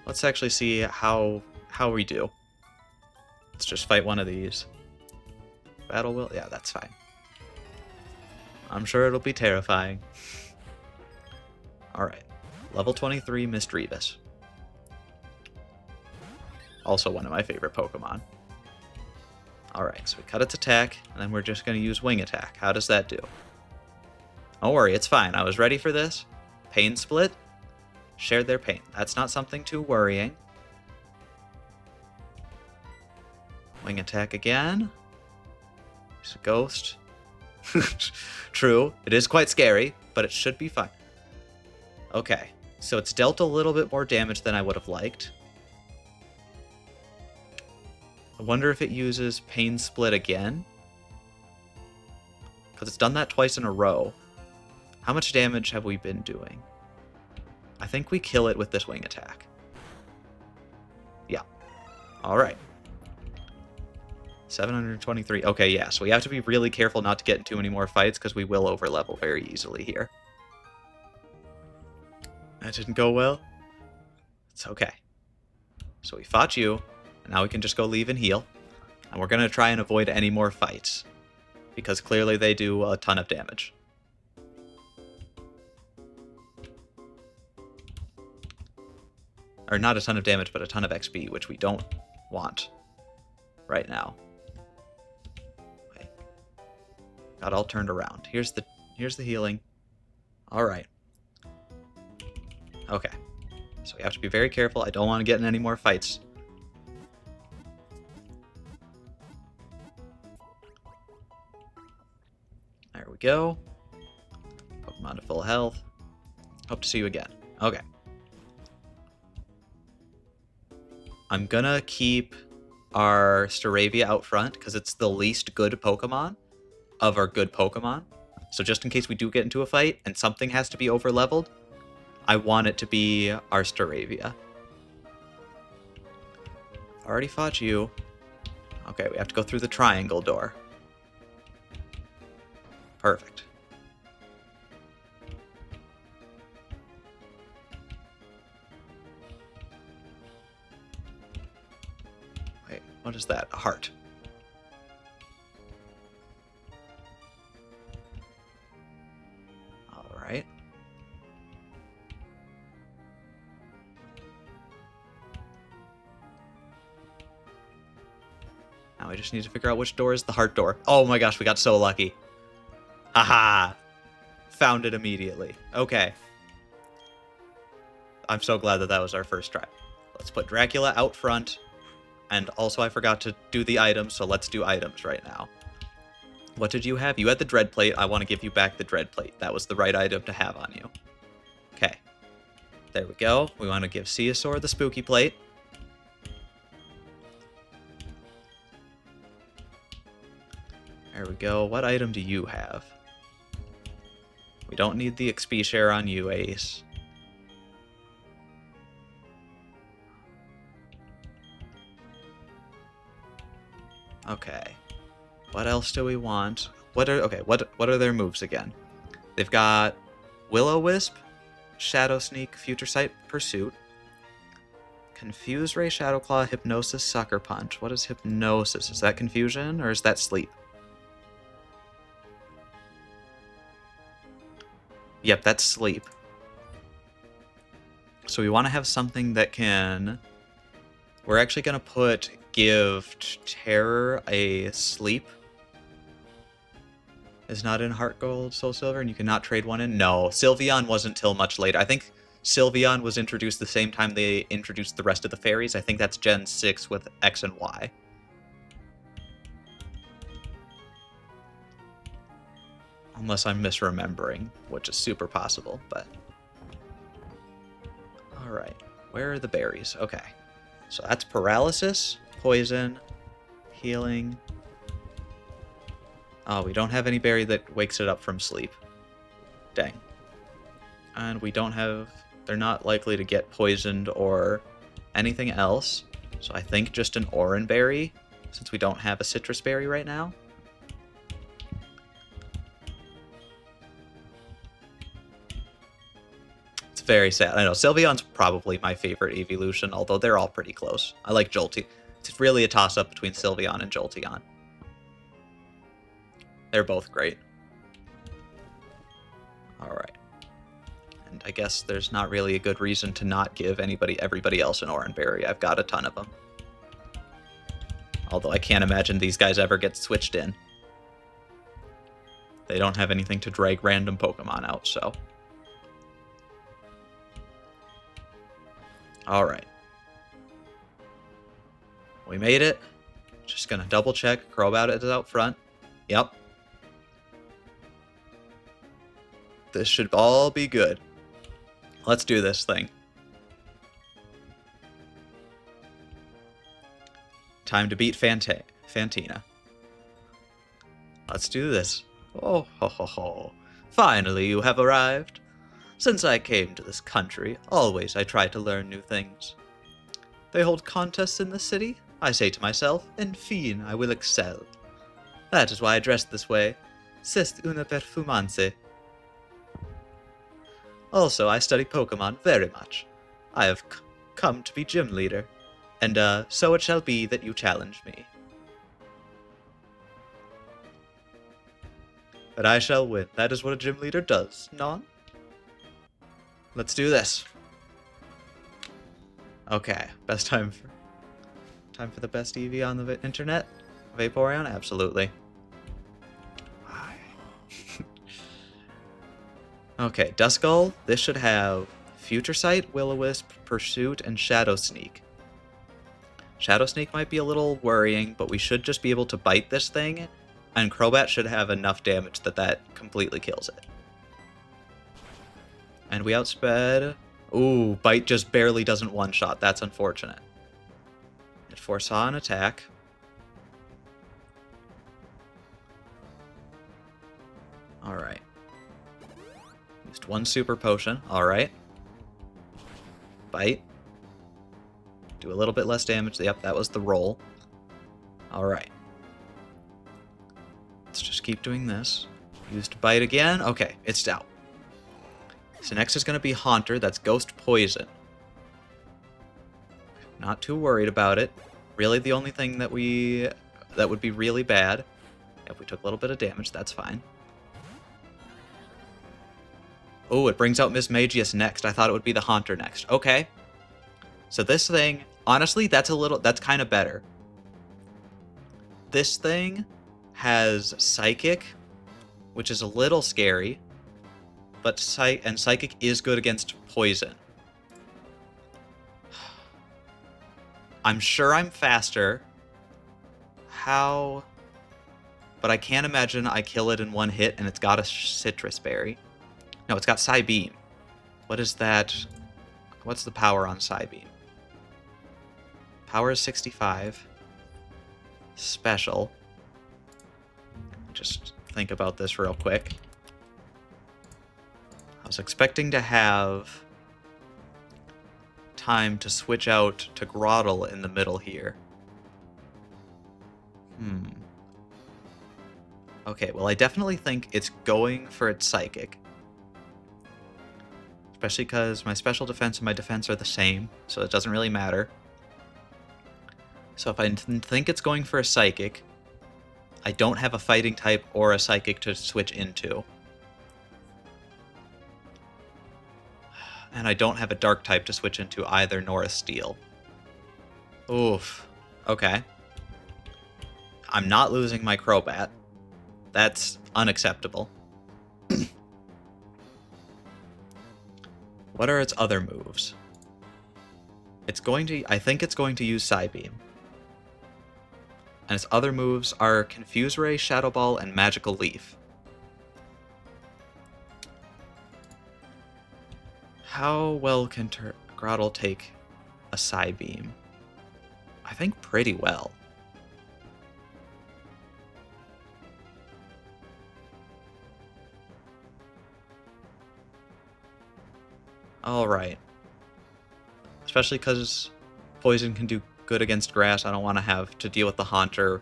Let's actually see how we do. Let's just fight one of these. Battle will? Yeah, that's fine. I'm sure it'll be terrifying. Alright. Level 23, Misdreavus. Also one of my favorite Pokemon. Alright, so we cut its attack, and then we're just going to use Wing Attack. How does that do? Don't worry, it's fine. I was ready for this. Pain Split. Shared their pain. That's not something too worrying. Wing Attack again. It's a ghost. True, it is quite scary, but it should be fine. Okay, so it's dealt a little bit more damage than I would have liked. I wonder if it uses Pain Split again. Because it's done that twice in a row. How much damage have we been doing? I think we kill it with this Wing Attack. Yeah. Alright. 723. Okay, yeah, so we have to be really careful not to get in too many more fights because we will overlevel very easily here. That didn't go well. It's okay. So we fought you, and now we can just go leave and heal. And we're going to try and avoid any more fights, because clearly they do a ton of damage. Or not a ton of damage, but a ton of XP, which we don't want right now. Okay. Got all turned around. Here's the healing. All right. Okay. So we have to be very careful. I don't want to get in any more fights. There we go. Pokemon to full health. Hope to see you again. Okay. I'm gonna keep our Staravia out front because it's the least good Pokemon of our good Pokemon. So just in case we do get into a fight and something has to be over-leveled, I want it to be our Staravia. Already fought you. Okay, we have to go through the triangle door. Perfect. Wait, what is that? A heart. Alright. Now we just need to figure out which door is the heart door. Oh my gosh, we got so lucky. Haha! Found it immediately. Okay. I'm so glad that was our first try. Let's put Dracula out front. And also I forgot to do the items, so let's do items right now. What did you have? You had the Dread Plate. I want to give you back the Dread Plate. That was the right item to have on you. Okay. There we go. We want to give Ceosaur the Spooky Plate. There we go. What item do you have? We don't need the XP share on you, Ace. Okay. What else do we want? What are their moves again? They've got Will-O-Wisp, Shadow Sneak, Future Sight, Pursuit, Confuse Ray, Shadow Claw, Hypnosis, Sucker Punch. What is Hypnosis? Is that confusion or is that sleep? Yep, that's sleep. So we want to have something that can... We're actually going to give Terror a sleep. is not in Heart Gold, Soul Silver, and you cannot trade one in? No, Sylveon wasn't till much later. I think Sylveon was introduced the same time they introduced the rest of the fairies. I think that's Gen 6 with X and Y. Unless I'm misremembering, which is super possible, but... Alright, where are the berries? Okay, so that's Paralysis, Poison, Healing... Oh, we don't have any berry that wakes it up from sleep. Dang. And we don't have... They're not likely to get poisoned or anything else. So I think just an Oran berry, since we don't have a citrus berry right now. It's very sad. I know, Sylveon's probably my favorite evolution, although they're all pretty close. I like Jolteon. It's really a toss-up between Sylveon and Jolteon. They're both great. Alright. And I guess there's not really a good reason to not give everybody else an Oran berry. I've got a ton of them. Although I can't imagine these guys ever get switched in. They don't have anything to drag random Pokemon out, so... Alright. We made it. Just gonna double check. Crobat is out front. Yep. This should all be good. Let's do this thing. Time to beat Fantina. Let's do this. Oh ho ho ho. Finally you have arrived. Since I came to this country, always I try to learn new things. They hold contests in the city. I say to myself, en fin, I will excel. That is why I dress this way. C'est une performance. Also, I study Pokemon very much. I have come to be gym leader, and so it shall be that you challenge me. But I shall win. That is what a gym leader does, non? Let's do this. Okay, best time for the best EV on the internet? Vaporeon? Absolutely. Okay, Duskull, this should have Future Sight, Will-O-Wisp, Pursuit, and Shadow Sneak. Shadow Sneak might be a little worrying, but we should just be able to bite this thing, and Crobat should have enough damage that completely kills it. And we outsped... Ooh, Bite just barely doesn't one-shot. That's unfortunate. It foresaw an attack. Alright. Used one super potion. Alright. Bite. Do a little bit less damage. Yep, that was the roll. Alright. Let's just keep doing this. Used Bite again. Okay, it's out. So next is going to be Haunter. That's Ghost Poison. Not too worried about it. Really, the only thing that would be really bad if we took a little bit of damage. That's fine. Oh, it brings out Mismagius next. I thought it would be the Haunter next. Okay. So this thing, honestly, that's kind of better. This thing has Psychic, which is a little scary, but Psychic is good against Poison. I'm sure I'm faster. How? But I can't imagine I kill it in one hit and it's got a Citrus Berry. No, it's got Psybeam. What is that? What's the power on Psybeam? Power is 65. Special. Just think about this real quick. I was expecting to have time to switch out to Grotle in the middle here. Okay, well I definitely think it's going for its Psychic. Especially because my special defense and my defense are the same, so it doesn't really matter. So if I think it's going for a Psychic, I don't have a Fighting type or a Psychic to switch into. And I don't have a Dark type to switch into either, nor a Steel. Oof. Okay. I'm not losing my Crobat. That's unacceptable. What are its other moves? It's going to... I think it's going to use Psybeam. And its other moves are Confuse Ray, Shadow Ball, and Magical Leaf. How well can Grotle take a Psybeam? I think pretty well. Alright. Especially because Poison can do good against grass. I don't want to have to deal with the Haunter.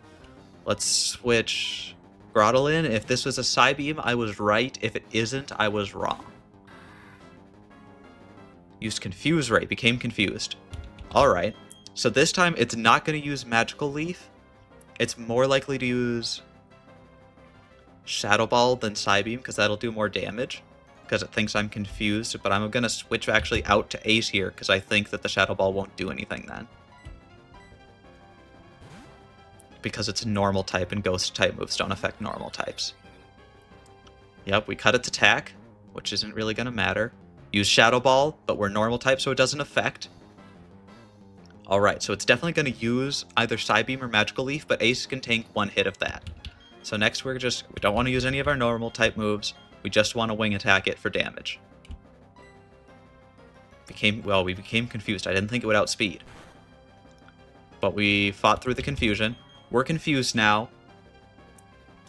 Let's switch Grotle in. If this was a Psybeam, I was right. If it isn't, I was wrong. Used Confuse Ray, became confused. Alright. So this time, it's not going to use Magical Leaf. It's more likely to use Shadow Ball than Psybeam, because that'll do more damage. Because it thinks I'm confused, but I'm going to switch actually out to Ace here, because I think that the Shadow Ball won't do anything then. Because it's normal type, and ghost type moves don't affect normal types. Yep, we cut its attack, which isn't really going to matter. Use Shadow Ball, but we're normal type, so it doesn't affect. Alright, so it's definitely going to use either Psybeam or Magical Leaf, but Ace can tank one hit of that. So next we don't want to use any of our normal type moves. We just want to wing attack it for damage. We became confused. I didn't think it would outspeed. But we fought through the confusion. We're confused now.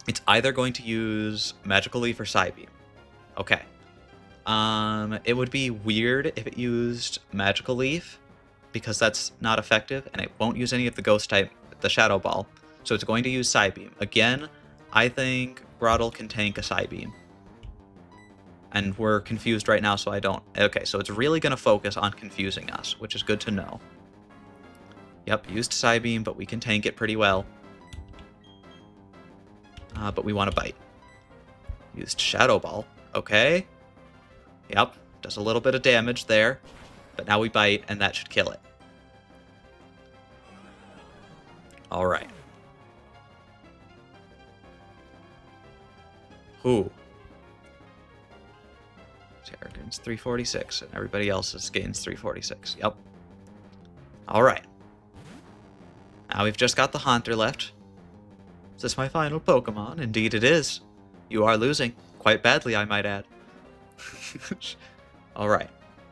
It's either going to use Magical Leaf or Psybeam. Okay. It would be weird if it used Magical Leaf, because that's not effective, and it won't use any of the ghost type, the Shadow Ball. So it's going to use Psybeam. Again, I think Grotle can tank a Psybeam. And we're confused right now, so I don't... Okay, so it's really going to focus on confusing us, which is good to know. Yep, used Psybeam, but we can tank it pretty well. But we want to bite. Used Shadow Ball. Okay. Yep, does a little bit of damage there. But now we bite, and that should kill it. Alright. Who? Terra gains 346, and everybody else's gains 346. Yep. Alright. Now we've just got the Haunter left. Is this my final Pokemon? Indeed it is. You are losing. Quite badly, I might add. Alright.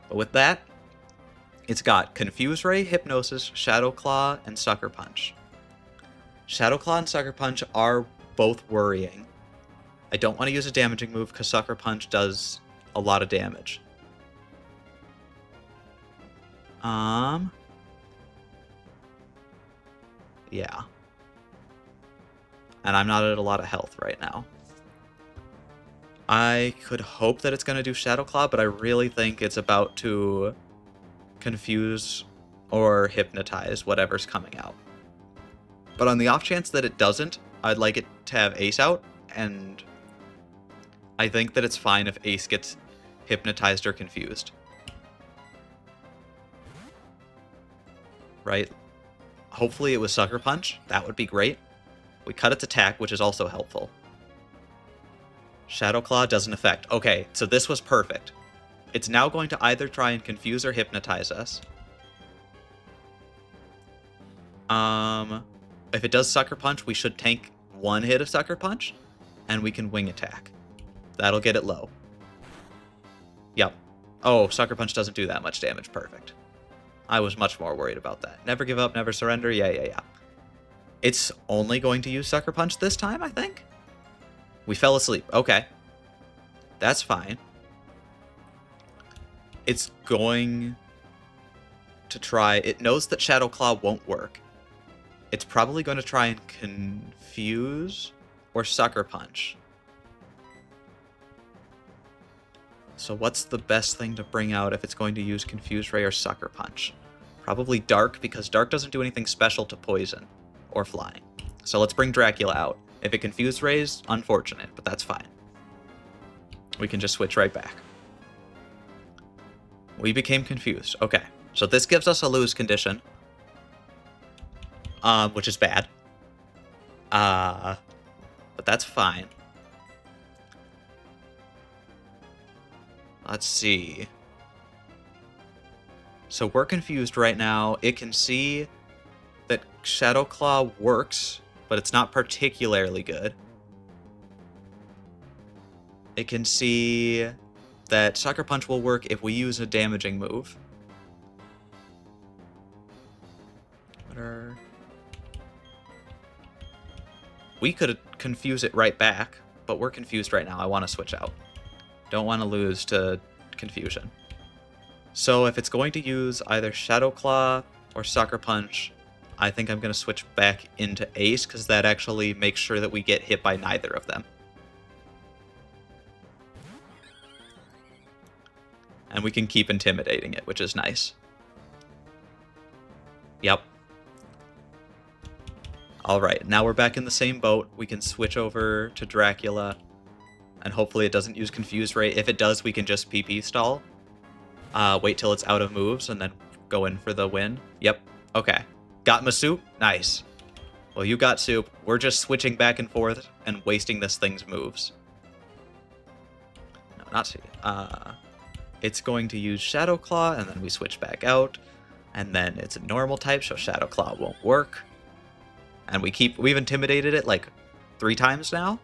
But with that, it's got Confuse Ray, Hypnosis, Shadow Claw, and Sucker Punch. Shadow Claw and Sucker Punch are both worrying. I don't want to use a damaging move because Sucker Punch does a lot of damage. Yeah. And I'm not at a lot of health right now. I could hope that it's going to do Shadow Claw, but I really think it's about to confuse or hypnotize whatever's coming out. But on the off chance that it doesn't, I'd like it to have Ace out, and I think that it's fine if Ace gets hypnotized or confused. Right? Hopefully it was Sucker Punch. That would be great. We cut its attack, which is also helpful. Shadow Claw doesn't affect. Okay, so this was perfect. It's now going to either try and confuse or hypnotize us. If it does Sucker Punch, we should tank one hit of Sucker Punch, and we can wing attack. That'll get it low. Yep. Oh, Sucker Punch doesn't do that much damage. Perfect. I was much more worried about that. Never give up, never surrender. Yeah. It's only going to use Sucker Punch this time, I think? We fell asleep. Okay. That's fine. It's going to try... It knows that Shadow Claw won't work. It's probably going to try and confuse or Sucker Punch. So what's the best thing to bring out if it's going to use Confuse Ray or Sucker Punch? Probably Dark, because Dark doesn't do anything special to poison or flying. So let's bring Dracula out. If it Confuse Rays, unfortunate, but that's fine. We can just switch right back. We became confused. Okay, so this gives us a lose condition. Which is bad. But that's fine. Let's see. So we're confused right now. It can see that Shadow Claw works, but it's not particularly good. It can see that Sucker Punch will work if we use a damaging move. We could confuse it right back, but we're confused right now. I want to switch out. Don't want to lose to confusion. So if it's going to use either Shadow Claw or Sucker Punch, I think I'm going to switch back into Ace, because that actually makes sure that we get hit by neither of them. And we can keep intimidating it, which is nice. Yep. Alright, now we're back in the same boat. We can switch over to Dracula, and hopefully it doesn't use Confuse Ray. If it does, we can just PP stall. Wait till it's out of moves, and then go in for the win. Yep, okay. Got Masoop? Nice. Well, you got Soup. We're just switching back and forth and wasting this thing's moves. No, not Soup. It's going to use Shadow Claw, and then we switch back out. And then it's a normal type, so Shadow Claw won't work. And we've intimidated it like 3 times now.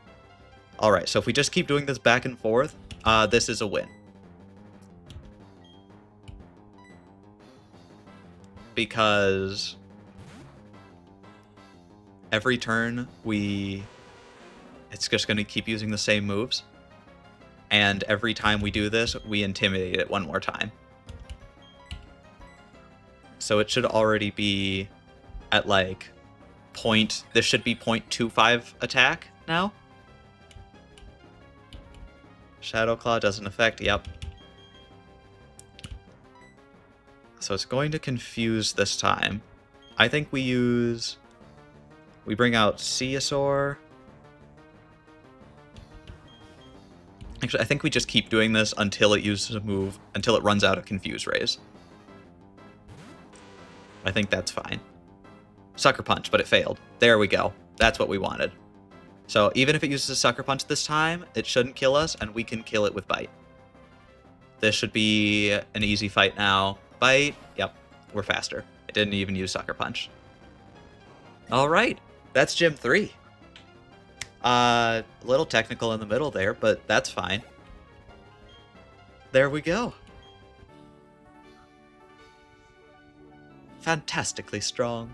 Alright, so if we just keep doing this back and forth, this is a win. Because every turn it's just going to keep using the same moves. And every time we do this, we intimidate it one more time. So it should already be at like this should be 0.25 attack now. Shadow Claw doesn't affect, yep. So it's going to confuse this time. I think we bring out Ceosaur. Actually, I think we just keep doing this until it uses a move, until it runs out of Confuse Rays. I think that's fine. Sucker Punch, but it failed. There we go. That's what we wanted. So even if it uses a Sucker Punch this time, it shouldn't kill us, and we can kill it with Bite. This should be an easy fight now. Bite. Yep, we're faster. It didn't even use Sucker Punch. All right, that's Gym 3. A little technical in the middle there, but that's fine. There we go. Fantastically strong.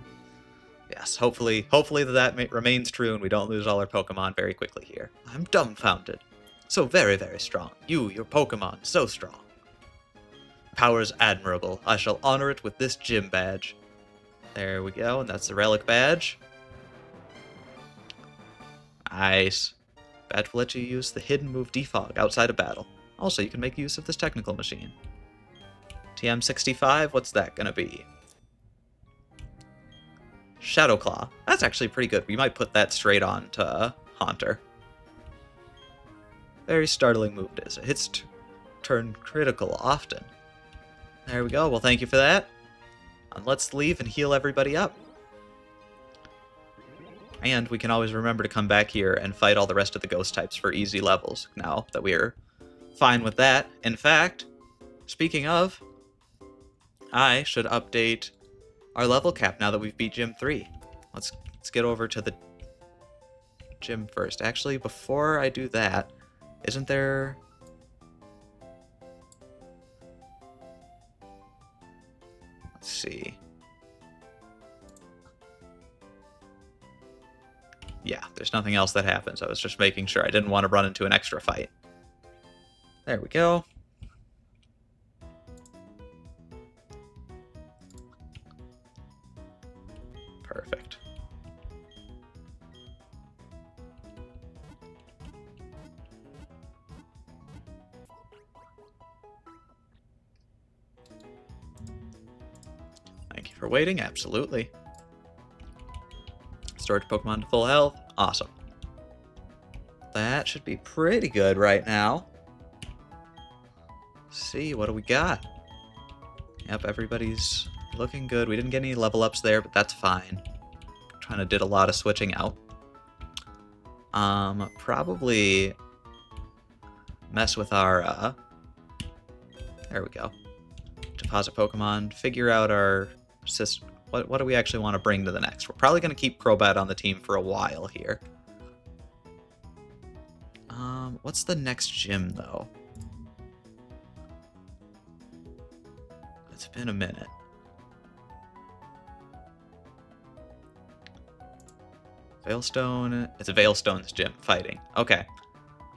Yes, hopefully that remains true and we don't lose all our Pokemon very quickly here. I'm dumbfounded. So very, very strong. Your Pokemon, so strong. Power's admirable. I shall honor it with this gym badge. There we go, and that's the relic badge. Nice. Badge will let you use the hidden move Defog outside of battle. Also, you can make use of this technical machine. TM65, what's that gonna be? Shadow Claw. That's actually pretty good. We might put that straight on to Haunter. Very startling move it is. It hits turn critical often. There we go. Well, thank you for that. And let's leave and heal everybody up. And we can always remember to come back here and fight all the rest of the ghost types for easy levels now that we're fine with that. In fact, speaking of, I should update our level cap now that we've beat Gym 3. Let's get over to the gym first. Actually, before I do that, isn't there... Let's see. Yeah, there's nothing else that happens. I was just making sure I didn't want to run into an extra fight. There we go. Perfect. Thank you for waiting, absolutely. Storage Pokemon to full health, awesome. That should be pretty good right now. Let's see, what do we got? Yep, everybody's looking good. We didn't get any level ups there, but that's fine. Trying to did a lot of switching out. Probably mess with our There we go. Deposit Pokemon, figure out our system. What do we actually want to bring to the next? We're probably going to keep Crobat on the team for a while here. What's the next gym, though? It's been a minute. Veilstone. It's a Veilstone's gym fighting. Okay.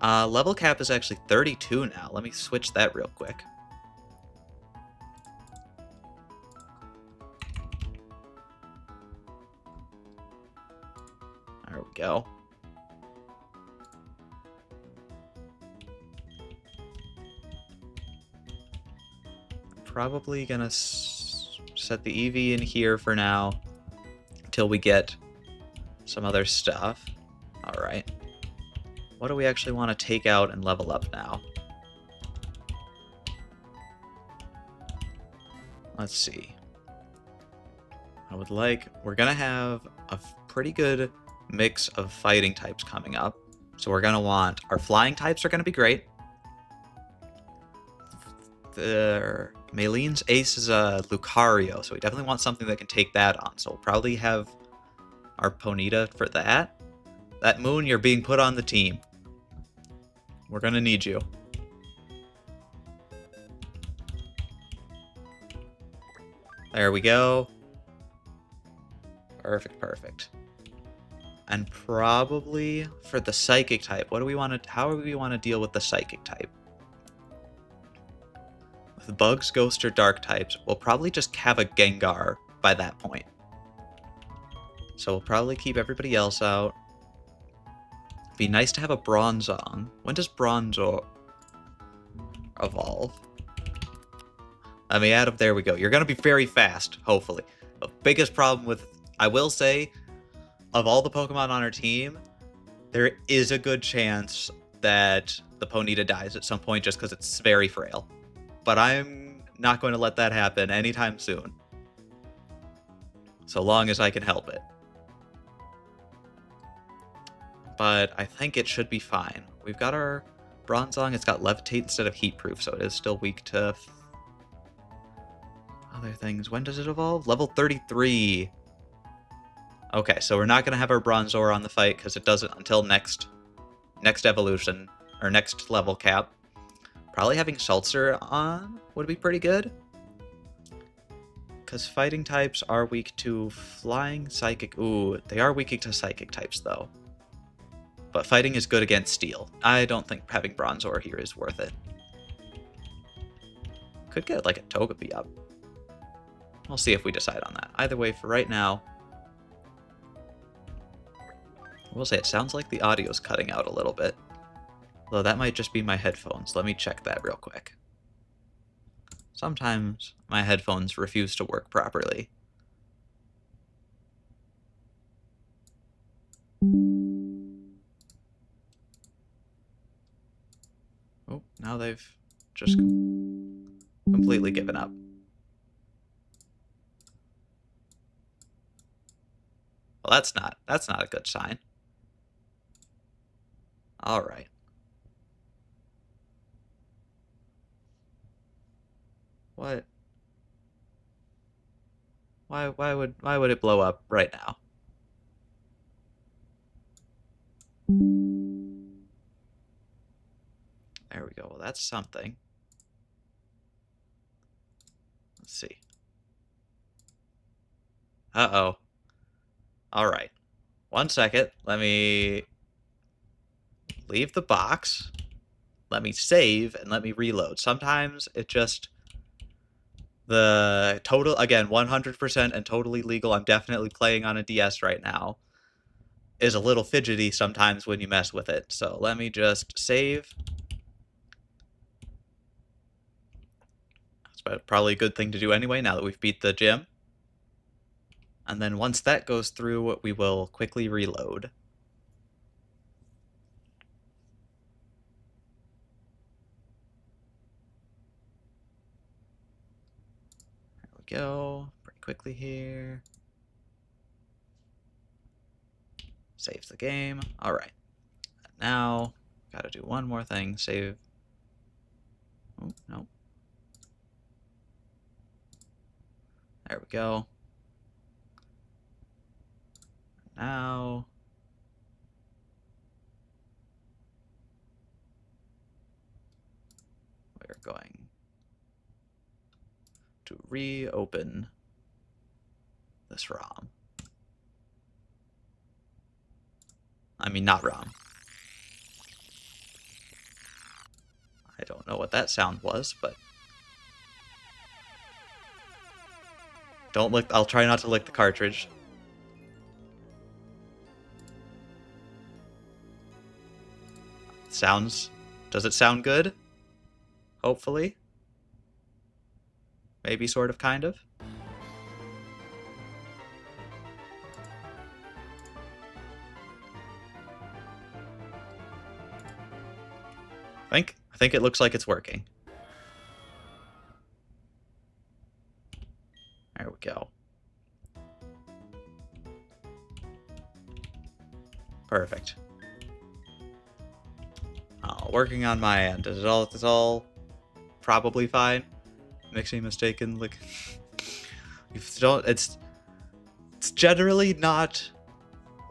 Level cap is actually 32 now. Let me switch that real quick. There we go. Probably gonna set the EV in here for now until we get some other stuff. All right. What do we actually want to take out and level up now? Let's see. We're gonna have a pretty good mix of fighting types coming up. So we're gonna want, our flying types are gonna be great. Maylene's ace is a Lucario, so we definitely want something that can take that on. So we'll probably have our Ponyta for that. That Moon, you're being put on the team. We're gonna need you. There we go. Perfect. And probably for the Psychic type, how do we want to deal with the Psychic type? With Bugs, Ghost, or Dark types, we'll probably just have a Gengar by that point. So we'll probably keep everybody else out. Be nice to have a Bronzong. When does Bronzor evolve? Let me add up. There we go. You're going to be very fast, hopefully. The biggest problem with, I will say, of all the Pokemon on our team, there is a good chance that the Ponyta dies at some point just because it's very frail. But I'm not going to let that happen anytime soon. So long as I can help it. But I think it should be fine. We've got our Bronzong. It's got Levitate instead of Heat Proof, so it is still weak to other things. When does it evolve? Level 33. Okay, so we're not going to have our Bronzor on the fight because it doesn't until next evolution, or next level cap. Probably having Seltzer on would be pretty good. Because fighting types are weak to flying, psychic. Ooh, they are weak to psychic types, though. But fighting is good against steel. I don't think having Bronzor here is worth it. Could get like a Togepi up. We'll see if we decide on that. Either way, for right now, I will say it sounds like the audio's cutting out a little bit. Though that might just be my headphones. Let me check that real quick. Sometimes my headphones refuse to work properly. Oh, now they've just completely given up. Well, that's not a good sign. All right. What? Why would it blow up right now? There we go. Well, that's something. Let's see. Uh-oh. All right. 1 second. Let me leave the box. Let me save and let me reload. Sometimes it just, the total, again, 100% and totally legal. I'm definitely playing on a DS right now. Is a little fidgety sometimes when you mess with it. So let me just save. That's probably a good thing to do anyway now that we've beat the gym. And then once that goes through, we will quickly reload. There we go. Pretty quickly here. Saves the game. All right. Now, gotta do one more thing. Save. Oh, no. There we go. Now... we're going to reopen this ROM. I mean, not ROM. I don't know what that sound was, but... don't lick... I'll try not to lick the cartridge. Sounds... does it sound good? Hopefully. Maybe, sort of, kind of. I think it looks like it's working. There we go. Perfect. Working on my end. Is it all probably fine? Makes me mistaken. Like, if you don't, it's generally not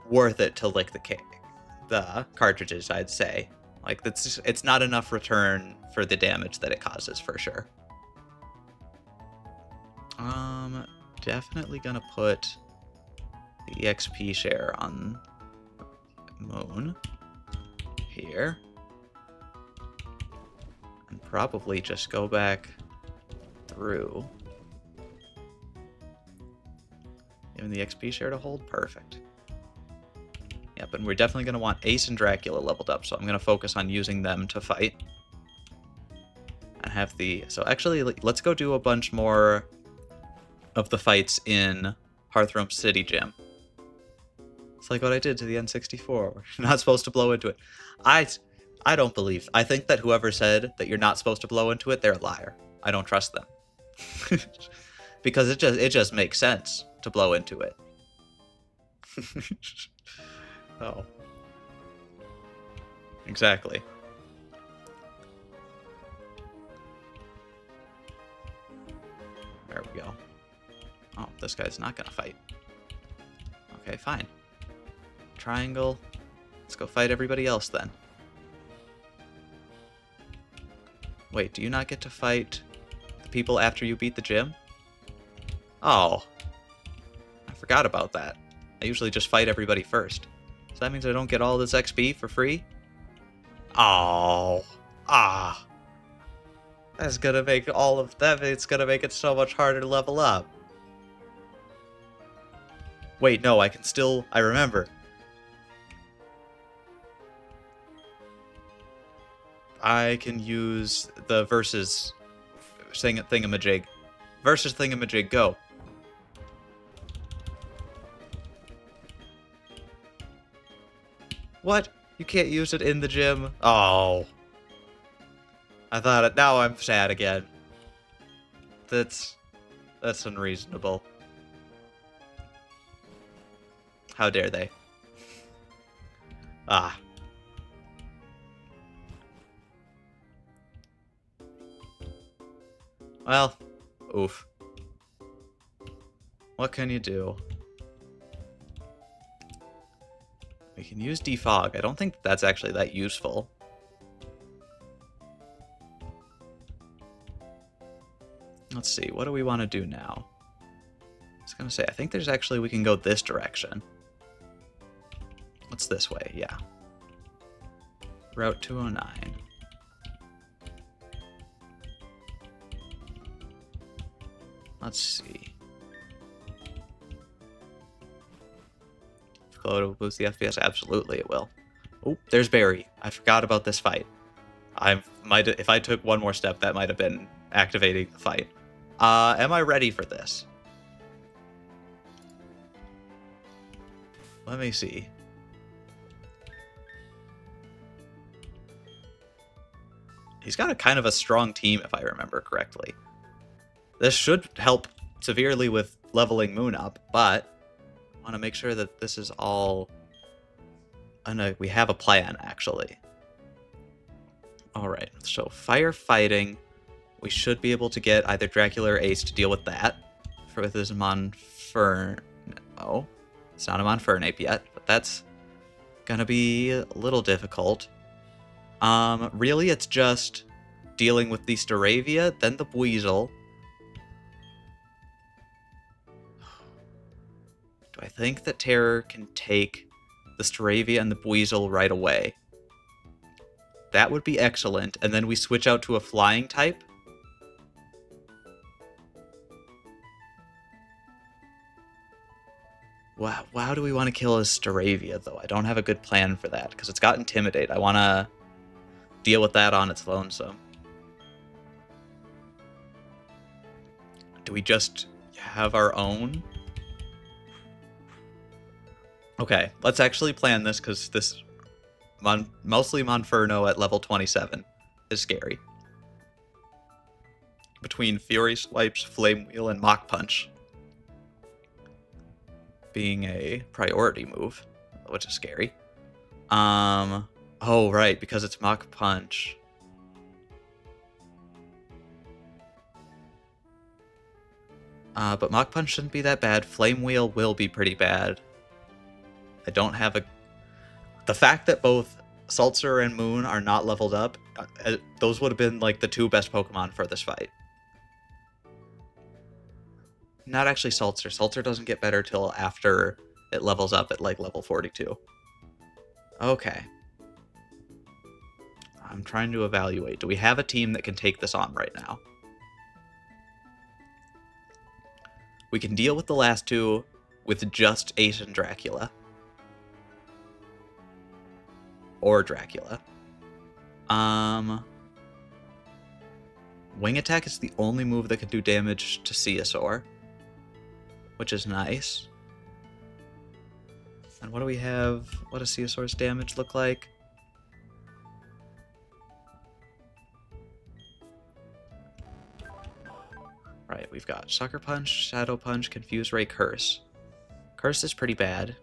worth it to lick the cartridges, I'd say. Like, it's not enough return for the damage that it causes, for sure. Definitely gonna put the EXP share on Moon here. And probably just go back through. Giving the XP share to hold? Perfect. Yep, and we're definitely going to want Ace and Dracula leveled up, so I'm going to focus on using them to fight. And have the... so actually, let's go do a bunch more of the fights in Hearthrealm City Gym. It's like what I did to the N64. We're not supposed to blow into it. I don't believe. I think that whoever said that you're not supposed to blow into it, they're a liar. I don't trust them. Because it just makes sense to blow into it. Oh. Exactly. There we go. Oh, this guy's not gonna fight. Okay, fine. Triangle. Let's go fight everybody else then. Wait, do you not get to fight the people after you beat the gym? Oh. I forgot about that. I usually just fight everybody first. So that means I don't get all this XP for free? Oh. Ah. That's gonna make all of that. It's gonna make it so much harder to level up. Wait, no, I can still... I remember. I can use the versus thingamajig. Versus thingamajig, go. What? You can't use it in the gym? Oh. I thought it. Now I'm sad again. That's unreasonable. How dare they? Ah. Well, oof. What can you do? We can use defog. I don't think that's actually that useful. Let's see, what do we want to do now? I was gonna say, I think there's actually, we can go this direction. What's this way? Yeah. Route 209. Let's see. Will it boost the FPS? Absolutely it will. Oh, there's Barry. I forgot about this fight. If I took one more step, that might have been activating the fight. Am I ready for this? Let me see. He's got a kind of a strong team, if I remember correctly. This should help severely with leveling Moon up, but I want to make sure that this is all... we have a plan, actually. Alright, so firefighting. We should be able to get either Dracula or Ace to deal with that with his Monferno. Oh, it's not a Monfernape yet, but that's gonna be a little difficult. Really, it's just dealing with the Staravia, then the Weasel. Do I think that Terror can take the Staravia and the Weasel right away? That would be excellent, and then we switch out to a flying type. Wow, how do we want to kill a Staravia, though? I don't have a good plan for that, because it's got Intimidate. I want to deal with that on its lonesome. Do we just have our own? Okay, let's actually plan this, because this mostly Monferno at level 27 is scary. Between Fury Swipes, Flame Wheel, and Mach Punch being a priority move, which is scary. Oh, right, because it's Mach Punch. But Mach Punch shouldn't be that bad. Flame Wheel will be pretty bad. I don't have a... The fact that both Sulzer and Moon are not leveled up, those would have been like the two best Pokemon for this fight. Not actually Sulzer. Sulzer doesn't get better till after it levels up at like level 42. Okay. I'm trying to evaluate. Do we have a team that can take this on right now? We can deal with the last two with just Ace and Dracula. Or Dracula. Wing Attack is the only move that can do damage to Ceosaur, which is nice. And what do we have? What does Ceosaur's damage look like? Right, we've got Sucker Punch, Shadow Punch, Confuse Ray, Curse. Curse is pretty bad.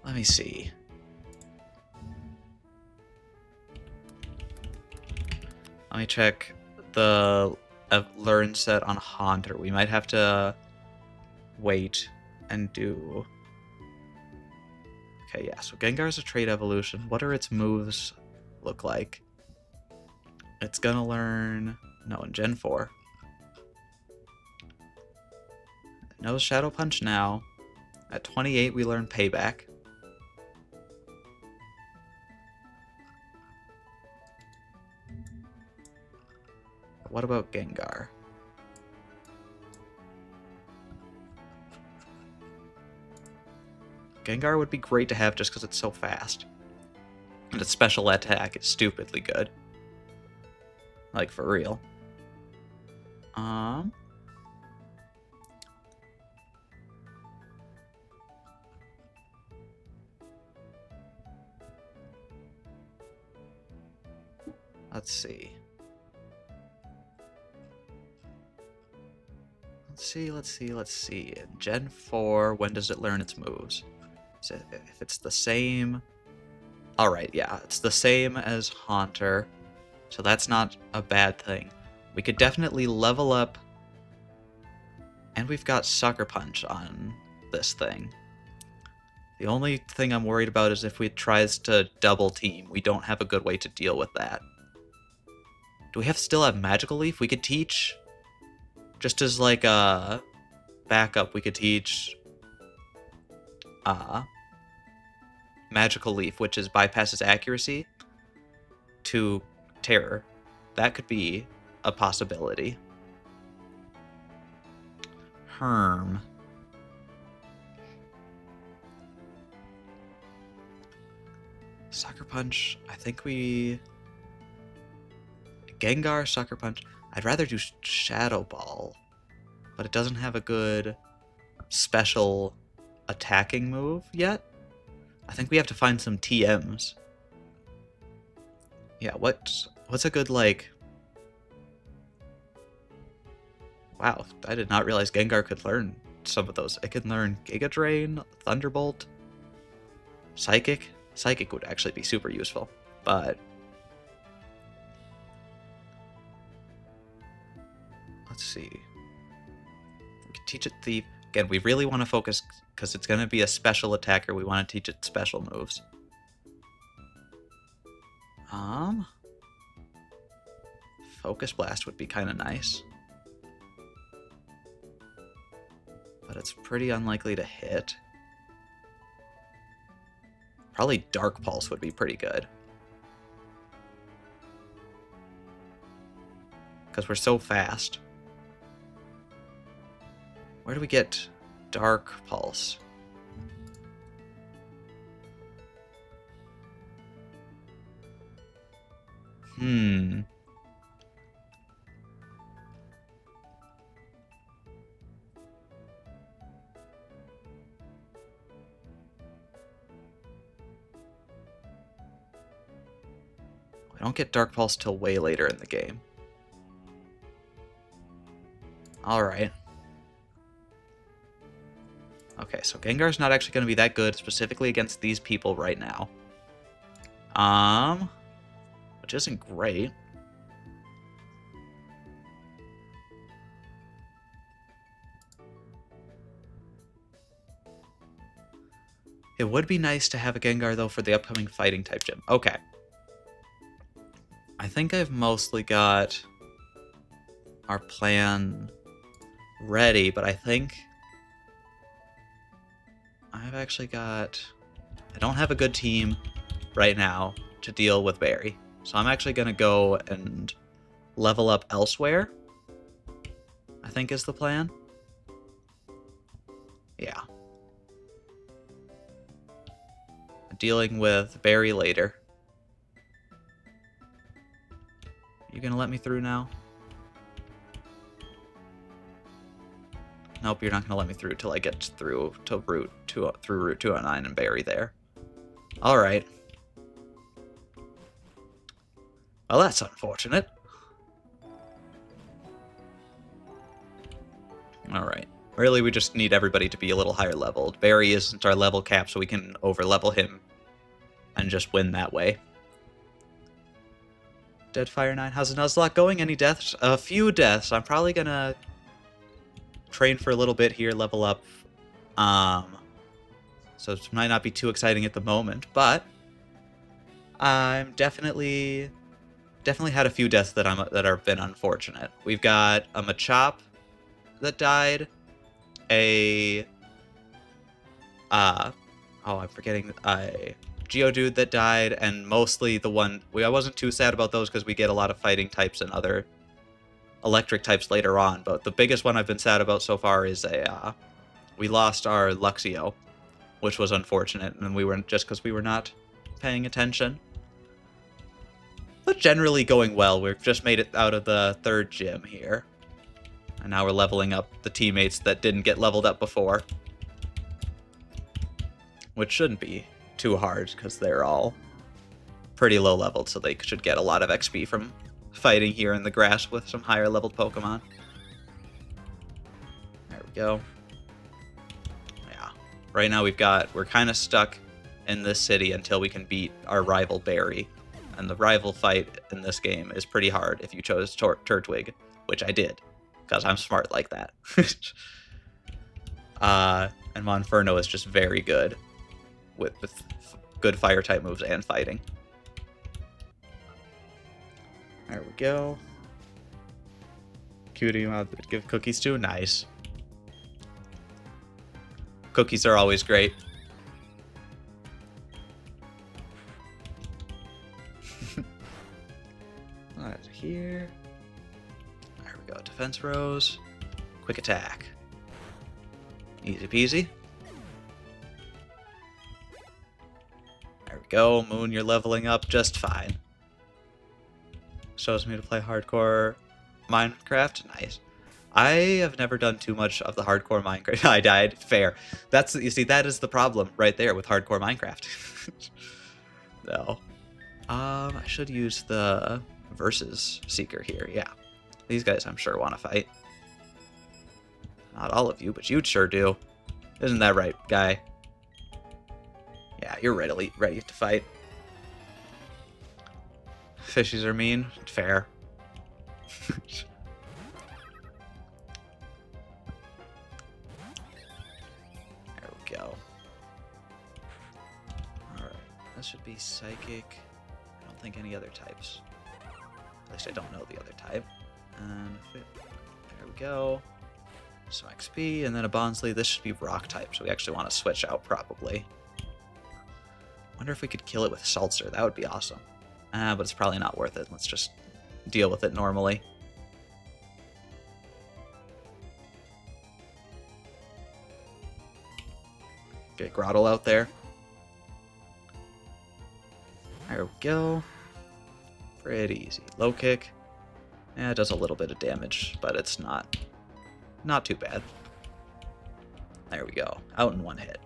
Let me see. Let me check the learn set on Haunter. We might have to wait and do... Okay, yeah, so Gengar is a trait evolution. What are its moves look like? It's gonna learn... No, in Gen 4. It knows Shadow Punch now. At 28, we learn Payback. What about Gengar? Gengar would be great to have just because it's so fast. And its special attack is stupidly good. Like, for real. Let's see. Let's see. In Gen 4, when does it learn its moves? So if it's the same... Alright, yeah, it's the same as Haunter. So that's not a bad thing. We could definitely level up... And we've got Sucker Punch on this thing. The only thing I'm worried about is if it tries to double team. We don't have a good way to deal with that. Do we still have Magical Leaf? We could teach... Just as like a backup, we could teach Magical Leaf, which is bypasses accuracy, to Terror. That could be a possibility. Herm. Sucker Punch, I think we... Gengar, Sucker Punch. I'd rather do Shadow Ball, but it doesn't have a good special attacking move yet. I think we have to find some TMs. Yeah, what's a good, like... Wow, I did not realize Gengar could learn some of those. It can learn Giga Drain, Thunderbolt, Psychic. Psychic would actually be super useful, but... Let's see. We can teach it Thief. Again, we really want to focus because it's going to be a special attacker. We want to teach it special moves. Focus Blast would be kind of nice. But it's pretty unlikely to hit. Probably Dark Pulse would be pretty good. Because we're so fast. Where do we get Dark Pulse? We don't get Dark Pulse till way later in the game. Alright. Okay, so Gengar's not actually going to be that good, specifically against these people right now. Which isn't great. It would be nice to have a Gengar, though, for the upcoming Fighting type gym. Okay. I think I've mostly got our plan ready, but I think I've actually got... I don't have a good team right now to deal with Barry. So I'm actually going to go and level up elsewhere, I think is the plan. Yeah. Dealing with Barry later. You gonna let me through now? Nope, you're not gonna let me through till I get through to Route 209 and Barry there. Alright. Well, that's unfortunate. Alright. Really, we just need everybody to be a little higher leveled. Barry isn't our level cap, so we can over-level him and just win that way. Deadfire 9, how's the Nuzlocke going? Any deaths? A few deaths. I'm probably gonna train for a little bit here, level up. So it might not be too exciting at the moment, but I'm definitely had a few deaths that have been unfortunate. We've got a Machop that died, I'm forgetting a Geodude that died, and mostly the one I wasn't too sad about those because we get a lot of fighting types and other electric types later on, but the biggest one I've been sad about so far is we lost our Luxio, which was unfortunate, and we weren't just because we were not paying attention. But generally going well. We've just made it out of the 3rd gym here. And now we're leveling up the teammates that didn't get leveled up before. Which shouldn't be too hard, because they're all pretty low leveled, so they should get a lot of XP from fighting here in the grass with some higher leveled Pokemon. There we go. Yeah. Right now we're kind of stuck in this city until we can beat our rival Barry. And the rival fight in this game is pretty hard if you chose Turtwig, which I did, because I'm smart like that. And Monferno is just very good with good fire-type moves and fighting. There we go. Cutie would give cookies to? Nice. Cookies are always great. Right here. There we go. Defense Rose. Quick attack. Easy peasy. There we go. Moon, you're leveling up just fine. Shows me to play hardcore Minecraft. Nice. I have never done too much of the hardcore Minecraft. I died. Fair. You see, that is the problem right there with hardcore Minecraft. No. I should use the Versus Seeker here. Yeah. These guys, I'm sure, want to fight. Not all of you, but you sure do. Isn't that right, guy? Yeah, you're ready to fight. Fishies are mean. Fair. This should be Psychic. I don't think any other types. At least I don't know the other type. And there we go. Some XP, and then a Bonsly. This should be Rock type, so we actually want to switch out probably. Wonder if we could kill it with Seltzer. That would be awesome. But it's probably not worth it. Let's just deal with it normally. Get Grottle out there. There we go. Pretty easy. Low kick. Yeah, it does a little bit of damage, but it's not too bad. There we go. Out in one hit.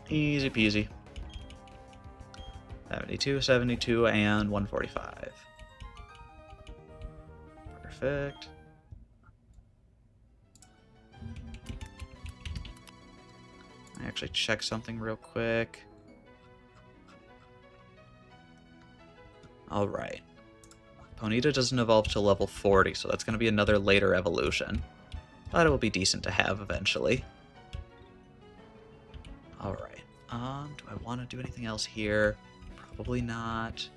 Easy peasy. 72, 72, and 145. Perfect. I actually check something real quick. Alright. Ponyta doesn't evolve to level 40, so that's going to be another later evolution. But it will be decent to have eventually. Alright. Do I want to do anything else here? Probably not.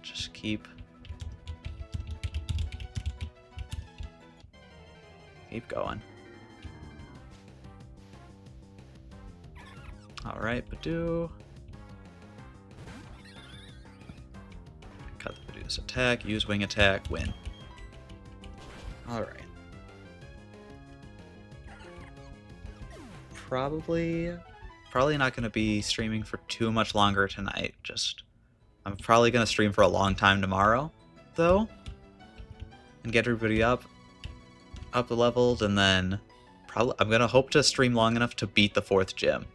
Just keep going. Alright, Badoo. Cut the Badoo's attack, use wing attack, win. Alright. Probably not going to be streaming for too much longer tonight. I'm probably going to stream for a long time tomorrow, though. And get everybody up leveled, and then I'm going to hope to stream long enough to beat the 4th gym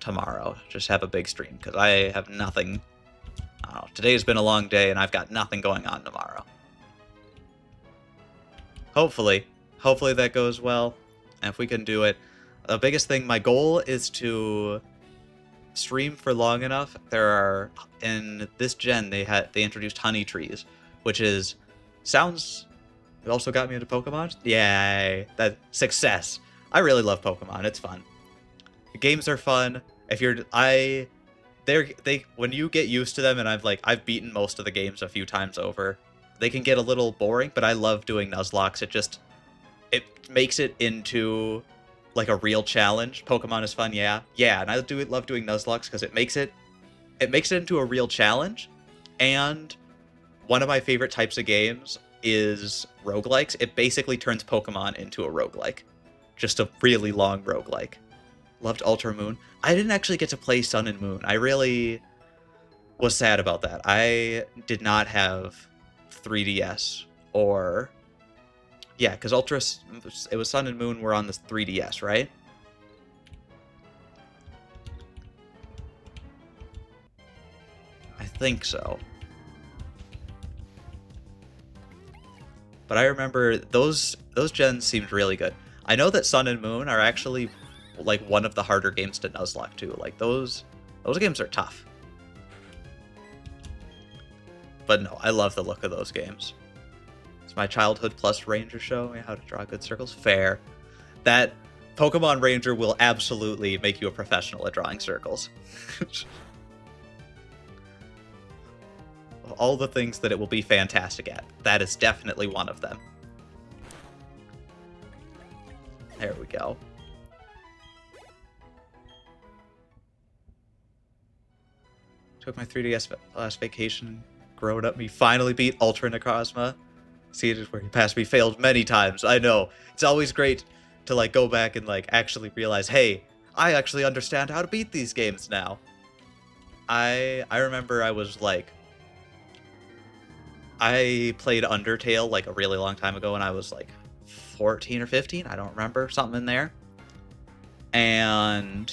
tomorrow. Just have a big stream, because I have nothing. I don't know, today's been a long day, and I've got nothing going on tomorrow. Hopefully that goes well, and if we can do it. The biggest thing, my goal is to stream for long enough. In this gen, they introduced honey trees, which sounds. It also got me into Pokemon. Yay! That success. I really love Pokemon. It's fun. The games are fun. When you get used to them, and I've beaten most of the games a few times over. They can get a little boring, but I love doing Nuzlocks. It makes it into like a real challenge. Pokemon is fun, yeah, and I love doing Nuzlocke because it makes it into a real challenge. And one of my favorite types of games is roguelikes. It basically turns Pokemon into a roguelike, just a really long roguelike. Loved Ultra Moon. I didn't actually get to play Sun and Moon. I really was sad about that. I did not have 3DS or. Yeah, because it was Sun and Moon were on the 3DS, right? I think so. But I remember those gens seemed really good. I know that Sun and Moon are actually like one of the harder games to Nuzlocke too. Like those games are tough. But no, I love the look of those games. It's my childhood plus Ranger show me how to draw good circles. Fair. That Pokemon Ranger will absolutely make you a professional at drawing circles. All the things that it will be fantastic at. That is definitely one of them. There we go. Took my 3DS last vacation. Grown up me. Finally beat Ultra Necrozma. See, it is where he passed me. Failed many times. I know. It's always great to like go back and like actually realize, hey, I actually understand how to beat these games now. I remember I was like, I played Undertale like a really long time ago, and I was like 14 or 15. I don't remember, something in there. And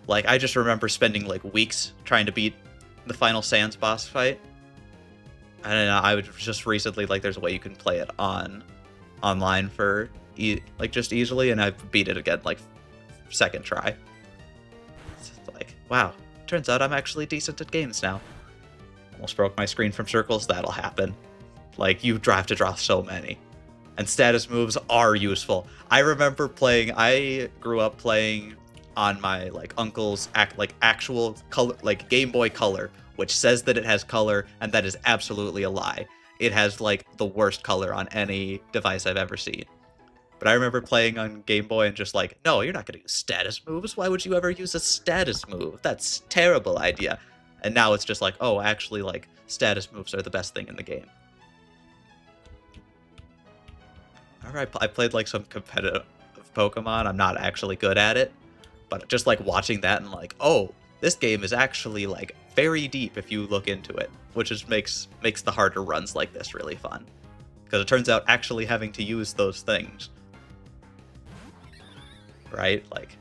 like I just remember spending like weeks trying to beat the final Sans boss fight. And I would just recently, like, there's a way you can play it online for just easily, and I beat it again like second try. It's like, wow, turns out I'm actually decent at games now. Almost broke my screen from circles. That'll happen. Like, you have to draw so many, and status moves are useful. I remember I grew up playing on my like uncle's actual color, like Game Boy Color, which says that it has color, and that is absolutely a lie. It has like the worst color on any device I've ever seen. But I remember playing on Game Boy and just like, no, you're not going to use status moves. Why would you ever use a status move? That's a terrible idea. And now it's just like, oh, actually, like, status moves are the best thing in the game. Alright, I played like some competitive Pokemon. I'm not actually good at it. But just like watching that and like, oh, this game is actually like very deep if you look into it. Which just makes the harder runs like this really fun. Because it turns out actually having to use those things, right? Like,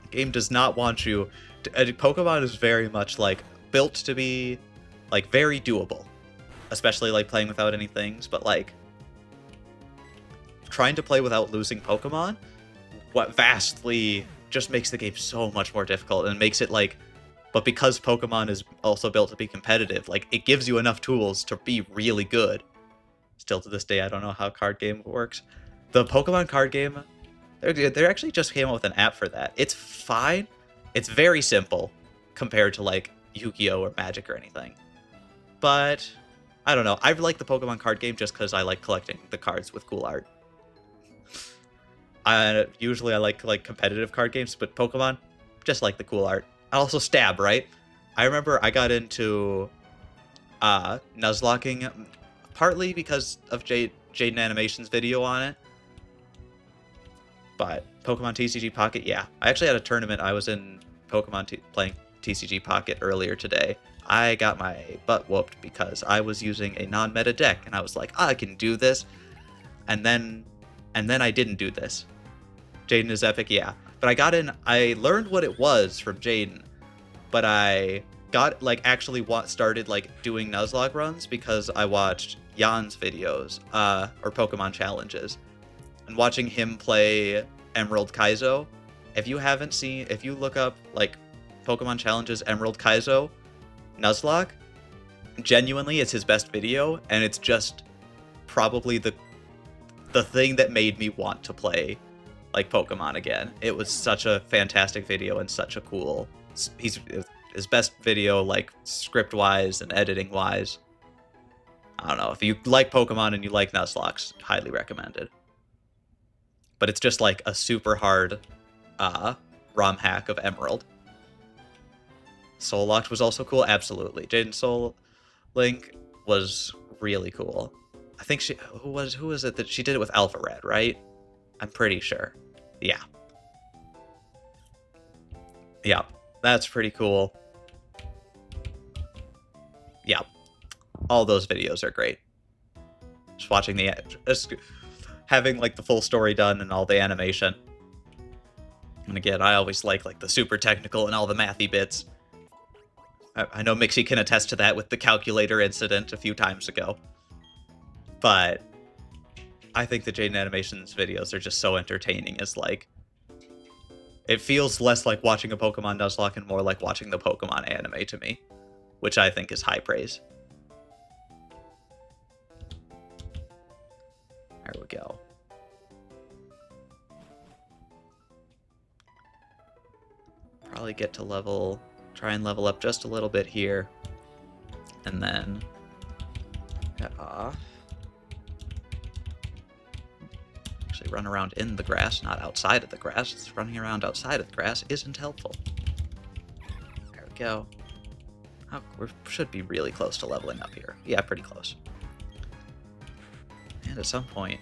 the game does not want you to, Pokemon is very much like built to be like very doable, especially like playing without any things, but like trying to play without losing Pokemon, what vastly just makes the game so much more difficult and makes it like, but because Pokemon is also built to be competitive, like it gives you enough tools to be really good. Still to this day, I don't know how card game works. The Pokemon card game, they actually just came out with an app for that. It's fine. It's very simple compared to like Yu-Gi-Oh! Or Magic or anything. But I don't know. I like the Pokemon card game just because I like collecting the cards with cool art. Usually I like competitive card games, but Pokemon, just like the cool art. I also stab, right? I remember I got into Nuzlocking partly because of Jaden Animation's video on it. But Pokemon TCG Pocket, yeah. I actually had a tournament. I was in Pokemon playing TCG Pocket earlier today. I got my butt whooped because I was using a non-meta deck, and I was like, I can do this. And then I didn't do this. Jaden is epic, yeah. But I got in, I learned what it was from Jaden, but I got like actually started like doing Nuzlocke runs because I watched Jan's videos, or Pokemon challenges, and watching him play Emerald Kaizo. If you look up like Pokemon challenges Emerald Kaizo Nuzlocke, genuinely it's his best video, and it's just probably the thing that made me want to play like Pokemon again. It was such a fantastic video and such a cool, his best video like script wise and editing wise. I don't know, if you like Pokemon and you like Nuzlocke, highly recommended. But it's just like a super hard ROM hack of Emerald. Soul Locked was also cool, absolutely. Jaden Soul Link was really cool. I think who was it that she did it with Alpha Red, right? I'm pretty sure. Yeah. Yeah, that's pretty cool. Yeah. All those videos are great. Just watching having like the full story done and all the animation. And again, I always like the super technical and all the mathy bits. I know Mixie can attest to that with the calculator incident a few times ago. But I think the Jaden Animations videos are just so entertaining. As like, it feels less like watching a Pokemon Nuzlocke and more like watching the Pokemon anime to me, which I think is high praise. There we go. Probably get to try and level up just a little bit here, and then get off. Actually run around in the grass, not outside of the grass. Running around outside of the grass isn't helpful. There we go. Oh, we should be really close to leveling up here. Yeah, pretty close. And at some point,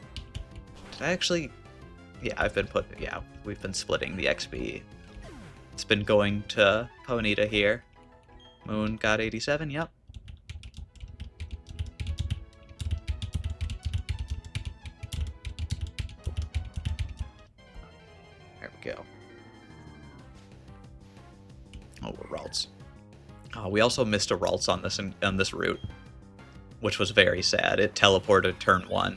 did I actually... Yeah, we've been splitting the XP. It's been going to Ponyta here. Moon got 87, yep. There we go. Oh, we're Ralts. Oh, we also missed a Ralts on this route, which was very sad. It teleported turn 1.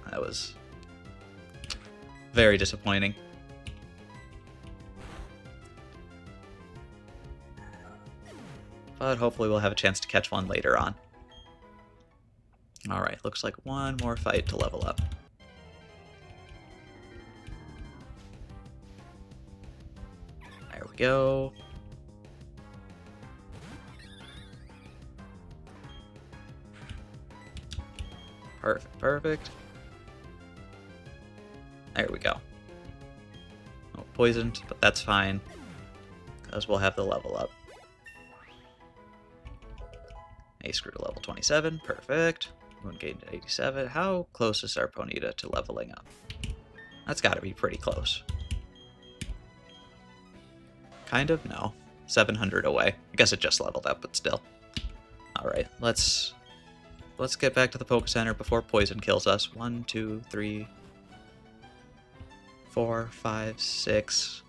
That was very disappointing. But hopefully we'll have a chance to catch one later on. Alright, looks like one more fight to level up. go. Perfect, perfect. There we go. Oh, poisoned, but that's fine, because we'll have the level up. Ace grew to level 27, perfect. Moon gained to 87. How close is our Ponyta to leveling up? That's got to be pretty close. Kind of? No. 700 away. I guess it just leveled up, but still. Alright, let's get back to the Poke Center before poison kills us. 1, 2, 3, 4, 5, 6,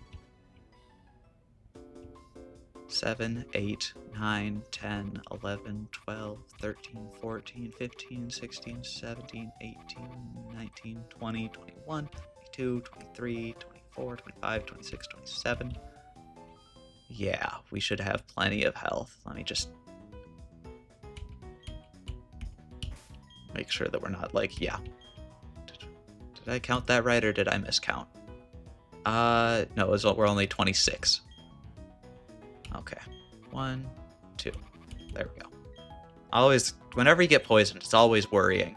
7, 8, 9, 10, 11, 12, 13, 14, 15, 16, 17, 18, 19, 20, 21, 22, 23, 24, 25, 26, 27. Yeah, we should have plenty of health. Let me just make sure that we're not like, yeah. Did I count that right or did I miscount? No, we're only 26. Okay. 1, 2. There we go. Always, whenever you get poisoned, it's always worrying.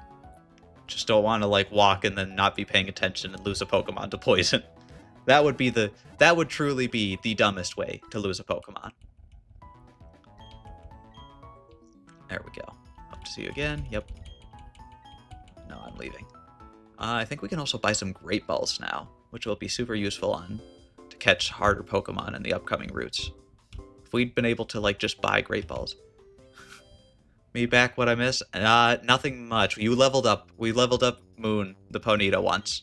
Just don't want to like walk and then not be paying attention and lose a Pokemon to poison. That would truly be the dumbest way to lose a Pokemon. There we go. Hope to see you again. Yep. No, I'm leaving. I think we can also buy some Great Balls now, which will be super useful to catch harder Pokemon in the upcoming routes. If we'd been able to like just buy Great Balls. Me back, what I missed? Nothing much. We leveled up Moon, the Ponyta, once.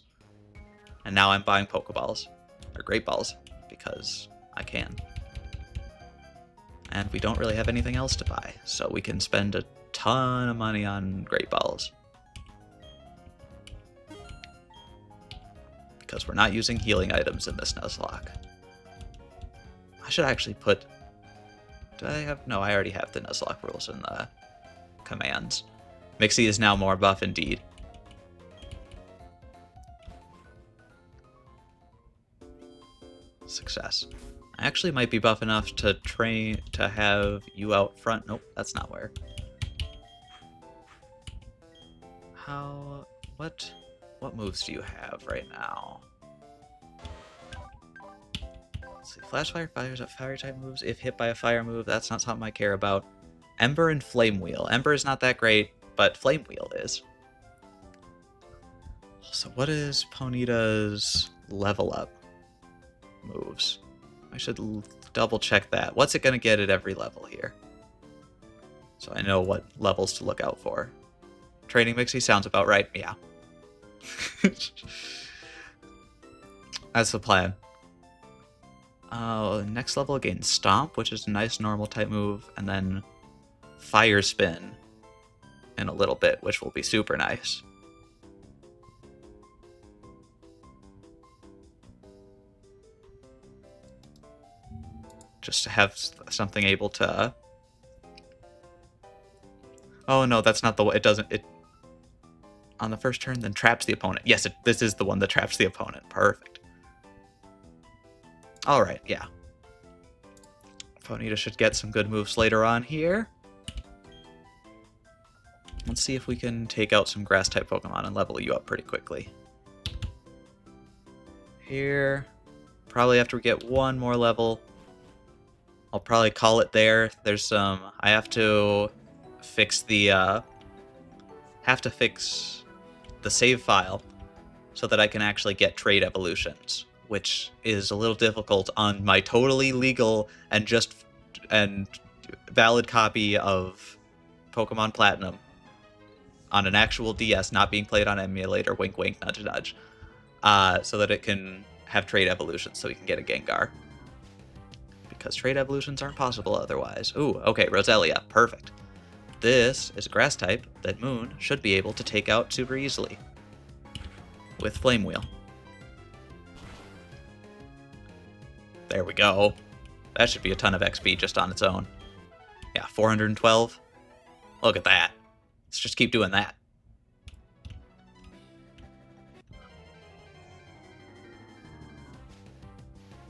And now I'm buying Pokeballs. Or Great Balls. Because I can. And we don't really have anything else to buy. So we can spend a ton of money on Great Balls. Because we're not using healing items in this Nuzlocke. I should actually put... Do I have... No, I already have the Nuzlocke rules in the commands. Mixie is now more buff indeed. Success. I actually might be buff enough to train to have you out front. Nope, that's not where. How... What moves do you have right now? Let's see. Flash Fire fires at fire type moves. If hit by a fire move, that's not something I care about. Ember and Flame Wheel. Ember is not that great, but Flame Wheel is. So what is Ponyta's level up moves? I should double check that. What's it going to get at every level here? So I know what levels to look out for. Training Mixie sounds about right. Yeah. That's the plan. Next level again, Stomp, which is a nice normal type move, and then Fire Spin in a little bit, which will be super nice. Just to have something able to... Oh no, that's not the way. It doesn't... On the first turn, then traps the opponent. Yes, this is the one that traps the opponent. Perfect. Alright, yeah. Ponyta should get some good moves later on here. Let's see if we can take out some Grass-type Pokemon and level you up pretty quickly. Here. Probably after we get one more level, I'll probably call it there. There's some... I have to fix the... fix the save file so that I can actually get trade evolutions, which is a little difficult on my totally legal and valid copy of Pokemon Platinum on an actual DS, not being played on emulator, wink wink, nudge nudge, so that it can have trade evolutions so we can get a Gengar. Because trade evolutions aren't possible otherwise. Ooh, okay, Roselia, perfect. This is a grass type that Moon should be able to take out super easily with Flame Wheel. There we go. That should be a ton of XP just on its own. Yeah, 412. Look at that. Let's just keep doing that.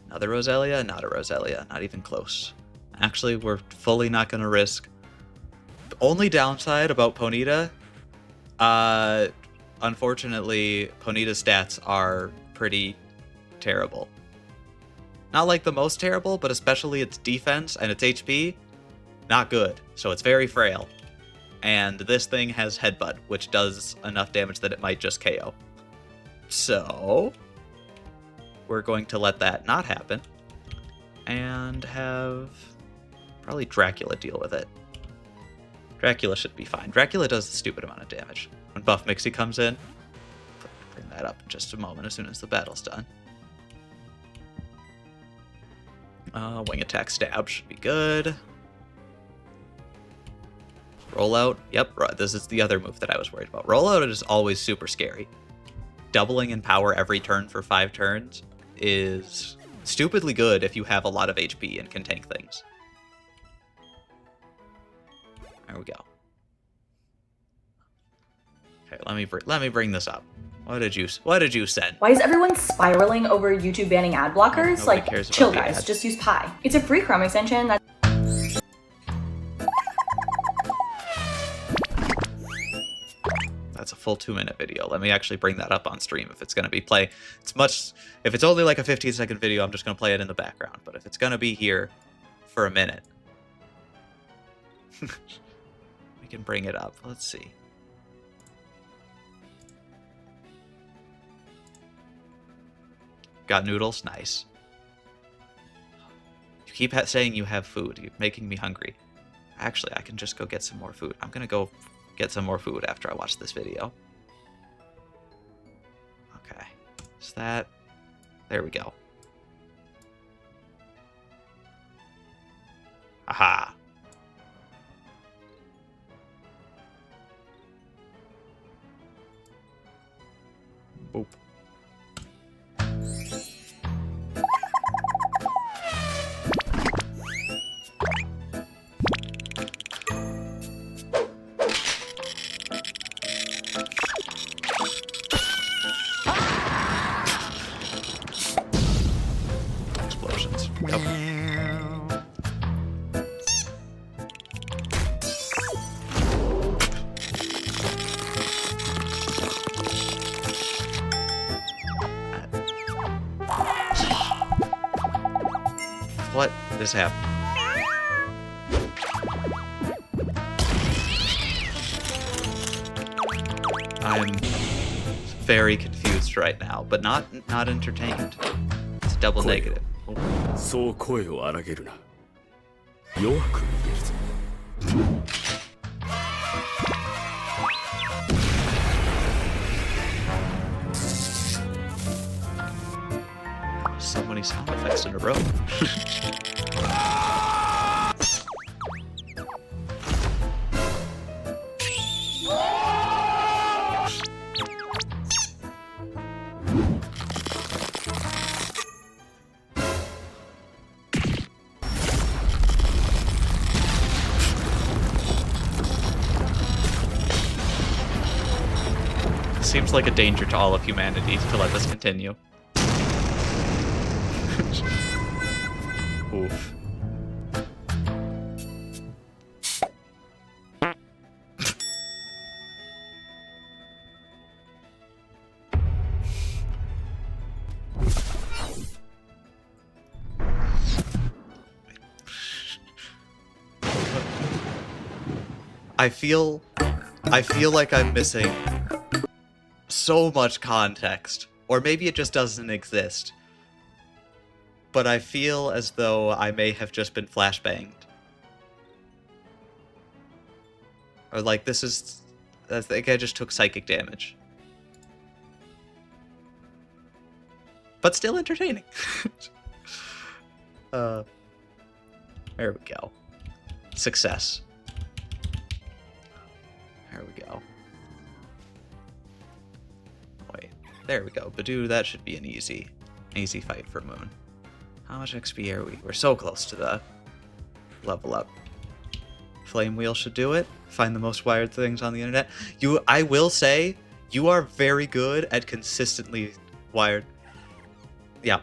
Another Roselia? Not a Roselia. Not even close. Actually, we're fully not going to risk. The only downside about Ponyta, unfortunately, Ponyta's stats are pretty terrible. Not like the most terrible, but especially its defense and its HP, not good. So it's very frail. And this thing has Headbutt, which does enough damage that it might just KO. So we're going to let that not happen and have probably Dracula deal with it. Dracula should be fine. Dracula does a stupid amount of damage. When Buff Mixie comes in, bring that up in just a moment as soon as the battle's done. Wing attack stab should be good. Rollout. Yep, this is the other move that I was worried about. Rollout is always super scary. Doubling in power every turn for 5 turns is stupidly good if you have a lot of HP and can tank things. There we go. Okay, let me bring this up. What did you send? Why is everyone spiraling over YouTube banning ad blockers? Nobody Like, cares chill about the guys, ads. just use Pi. It's a free Chrome extension that That's a full 2-minute video. Let me actually bring that up on stream if it's going to be play. If it's only like a 15-second video, I'm just going to play it in the background. But if it's going to be here for a minute, we can bring it up. Let's see. Got noodles? Nice. You keep saying you have food. You're making me hungry. Actually, I can just go get some more food. I'm going to go get some more food after I watch this video. Okay. Is that... There we go. Aha. Boop. Explosions. Yep. What is happening? I'm very confused right now, but not entertained. It's double negative. そう声を荒げるな。弱く見えるぞ。 So many sound effects in a row. Seems like a danger to all of humanity to let this continue. Oof. I feel like I'm missing so much context, or maybe it just doesn't exist. But I feel as though I may have just been flashbanged. Or like I think I just took psychic damage. But still entertaining. There we go. Success. There we go. Wait, there we go. Badoo, that should be an easy fight for Moon. How much XP are we? We're so close to the level up. Flame Wheel should do it. Find the most wired things on the internet. I will say, you are very good at consistently wired. Yeah.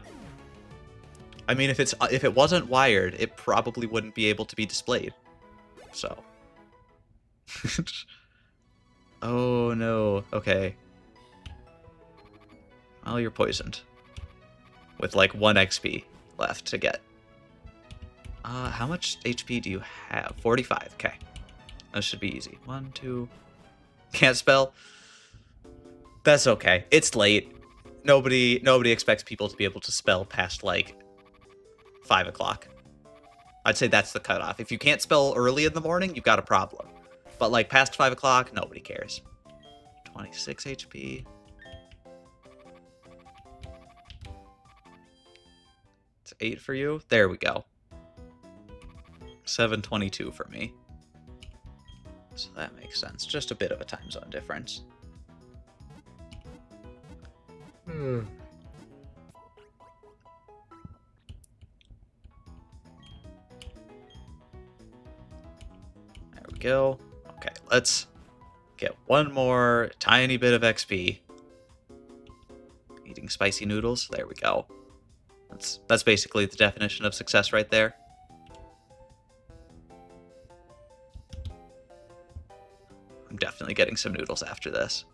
I mean, if it wasn't wired, it probably wouldn't be able to be displayed. So. Oh no. Okay. Well, you're poisoned. With like 1 XP left to get. How much HP do you have? 45. Okay. That should be easy. 1, 2. Can't spell. That's okay. It's late. Nobody expects people to be able to spell past like 5 o'clock. I'd say that's the cutoff. If you can't spell early in the morning, you've got a problem. But like past 5 o'clock, nobody cares. 26 HP. It's 8 for you. There we go. 722 for me. So that makes sense. Just a bit of a time zone difference. There we go. Okay, let's get one more tiny bit of XP. Eating spicy noodles. There we go. That's basically the definition of success right there. I'm definitely getting some noodles after this.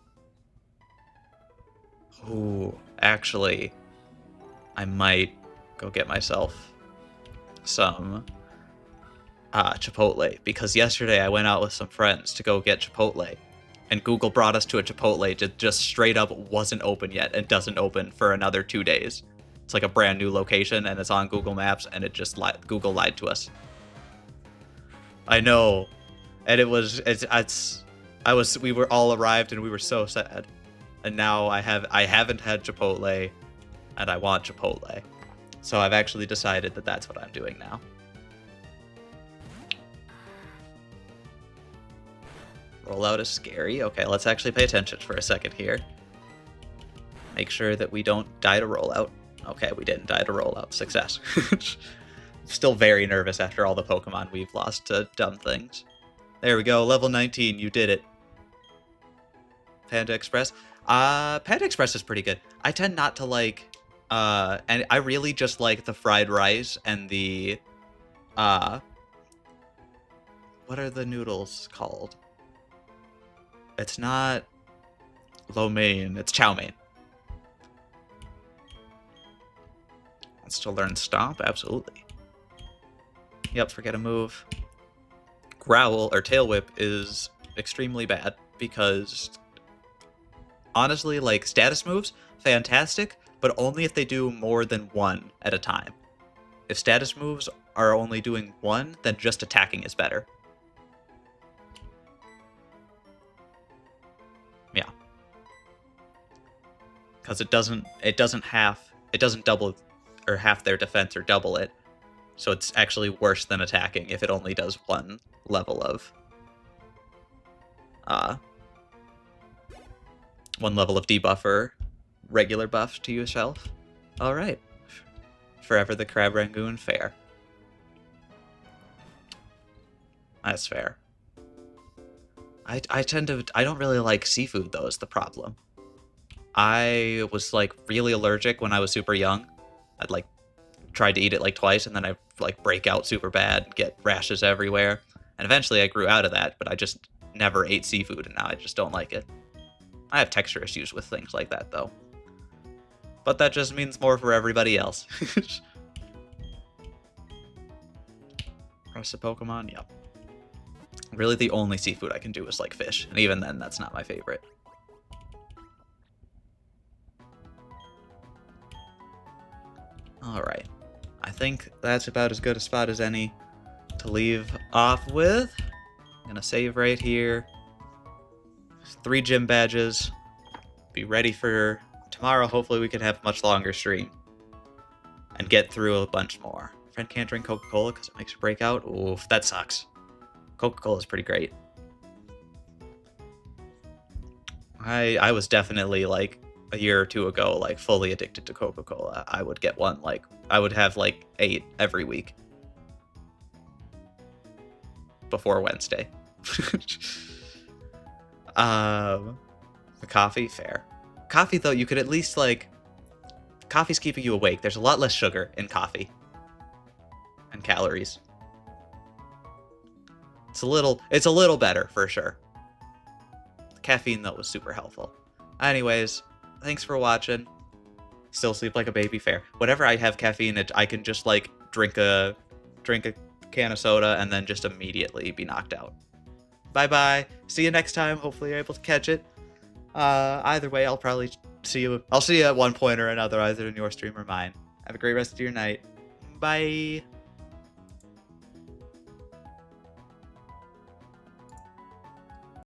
Ooh, actually, I might go get myself some Chipotle, because yesterday I went out with some friends to go get Chipotle, and Google brought us to a Chipotle that just straight up wasn't open yet and doesn't open for another 2 days. It's like a brand new location and it's on Google Maps, and it just Google lied to us. I know, and we were all arrived and we were so sad, and now I haven't had Chipotle, and I want Chipotle, so I've actually decided that that's what I'm doing now. Rollout is scary. Okay, let's actually pay attention for a second here. Make sure that we don't die to rollout. Okay, we didn't die to rollout. Success. Still very nervous after all the Pokemon we've lost to dumb things. There we go, level 19, you did it. Panda Express. Panda Express is pretty good. I tend not to like, and I really just like the fried rice and the, what are the noodles called? It's not lo mein, it's chow mein. Wants to learn Stomp? Absolutely. Yep, forget a move. Growl, or Tail Whip, is extremely bad, because honestly, like, status moves, fantastic, but only if they do more than one at a time. If status moves are only doing one, then just attacking is better. Yeah. Because it doesn't double, or half their defense or double it. So it's actually worse than attacking if it only does one level of debuff or regular buff to yourself. Alright. Forever the Crab Rangoon, fair. That's fair. I don't really like seafood though, is the problem. I was like really allergic when I was super young. I'd like tried to eat it like twice, and then I like break out super bad, get rashes everywhere. And eventually I grew out of that, but I just never ate seafood, and now I just don't like it. I have texture issues with things like that though. But that just means more for everybody else. Rest of Pokemon, yep. Really the only seafood I can do is like fish, and even then that's not my favorite. Alright. I think that's about as good a spot as any to leave off with. I'm gonna save right here. 3 gym badges. Be ready for tomorrow. Hopefully we can have a much longer stream. And get through a bunch more. Friend can't drink Coca-Cola because it makes her break out. Oof, that sucks. Coca-Cola is pretty great. I was definitely like a year or two ago, like fully addicted to Coca-Cola. I would get one, like I would have like 8 every week before Wednesday. The coffee, fair. Coffee though, you could at least like, coffee's keeping you awake. There's a lot less sugar in coffee. and calories. It's a little better for sure. Caffeine though was super helpful. Anyways, thanks for watching. Still sleep like a baby, fair. Whenever I have caffeine, I can just like drink a can of soda and then just immediately be knocked out. Bye bye. See you next time. Hopefully you're able to catch it. Either way, I'll probably see you. I'll see you at one point or another, either in your stream or mine. Have a great rest of your night. Bye.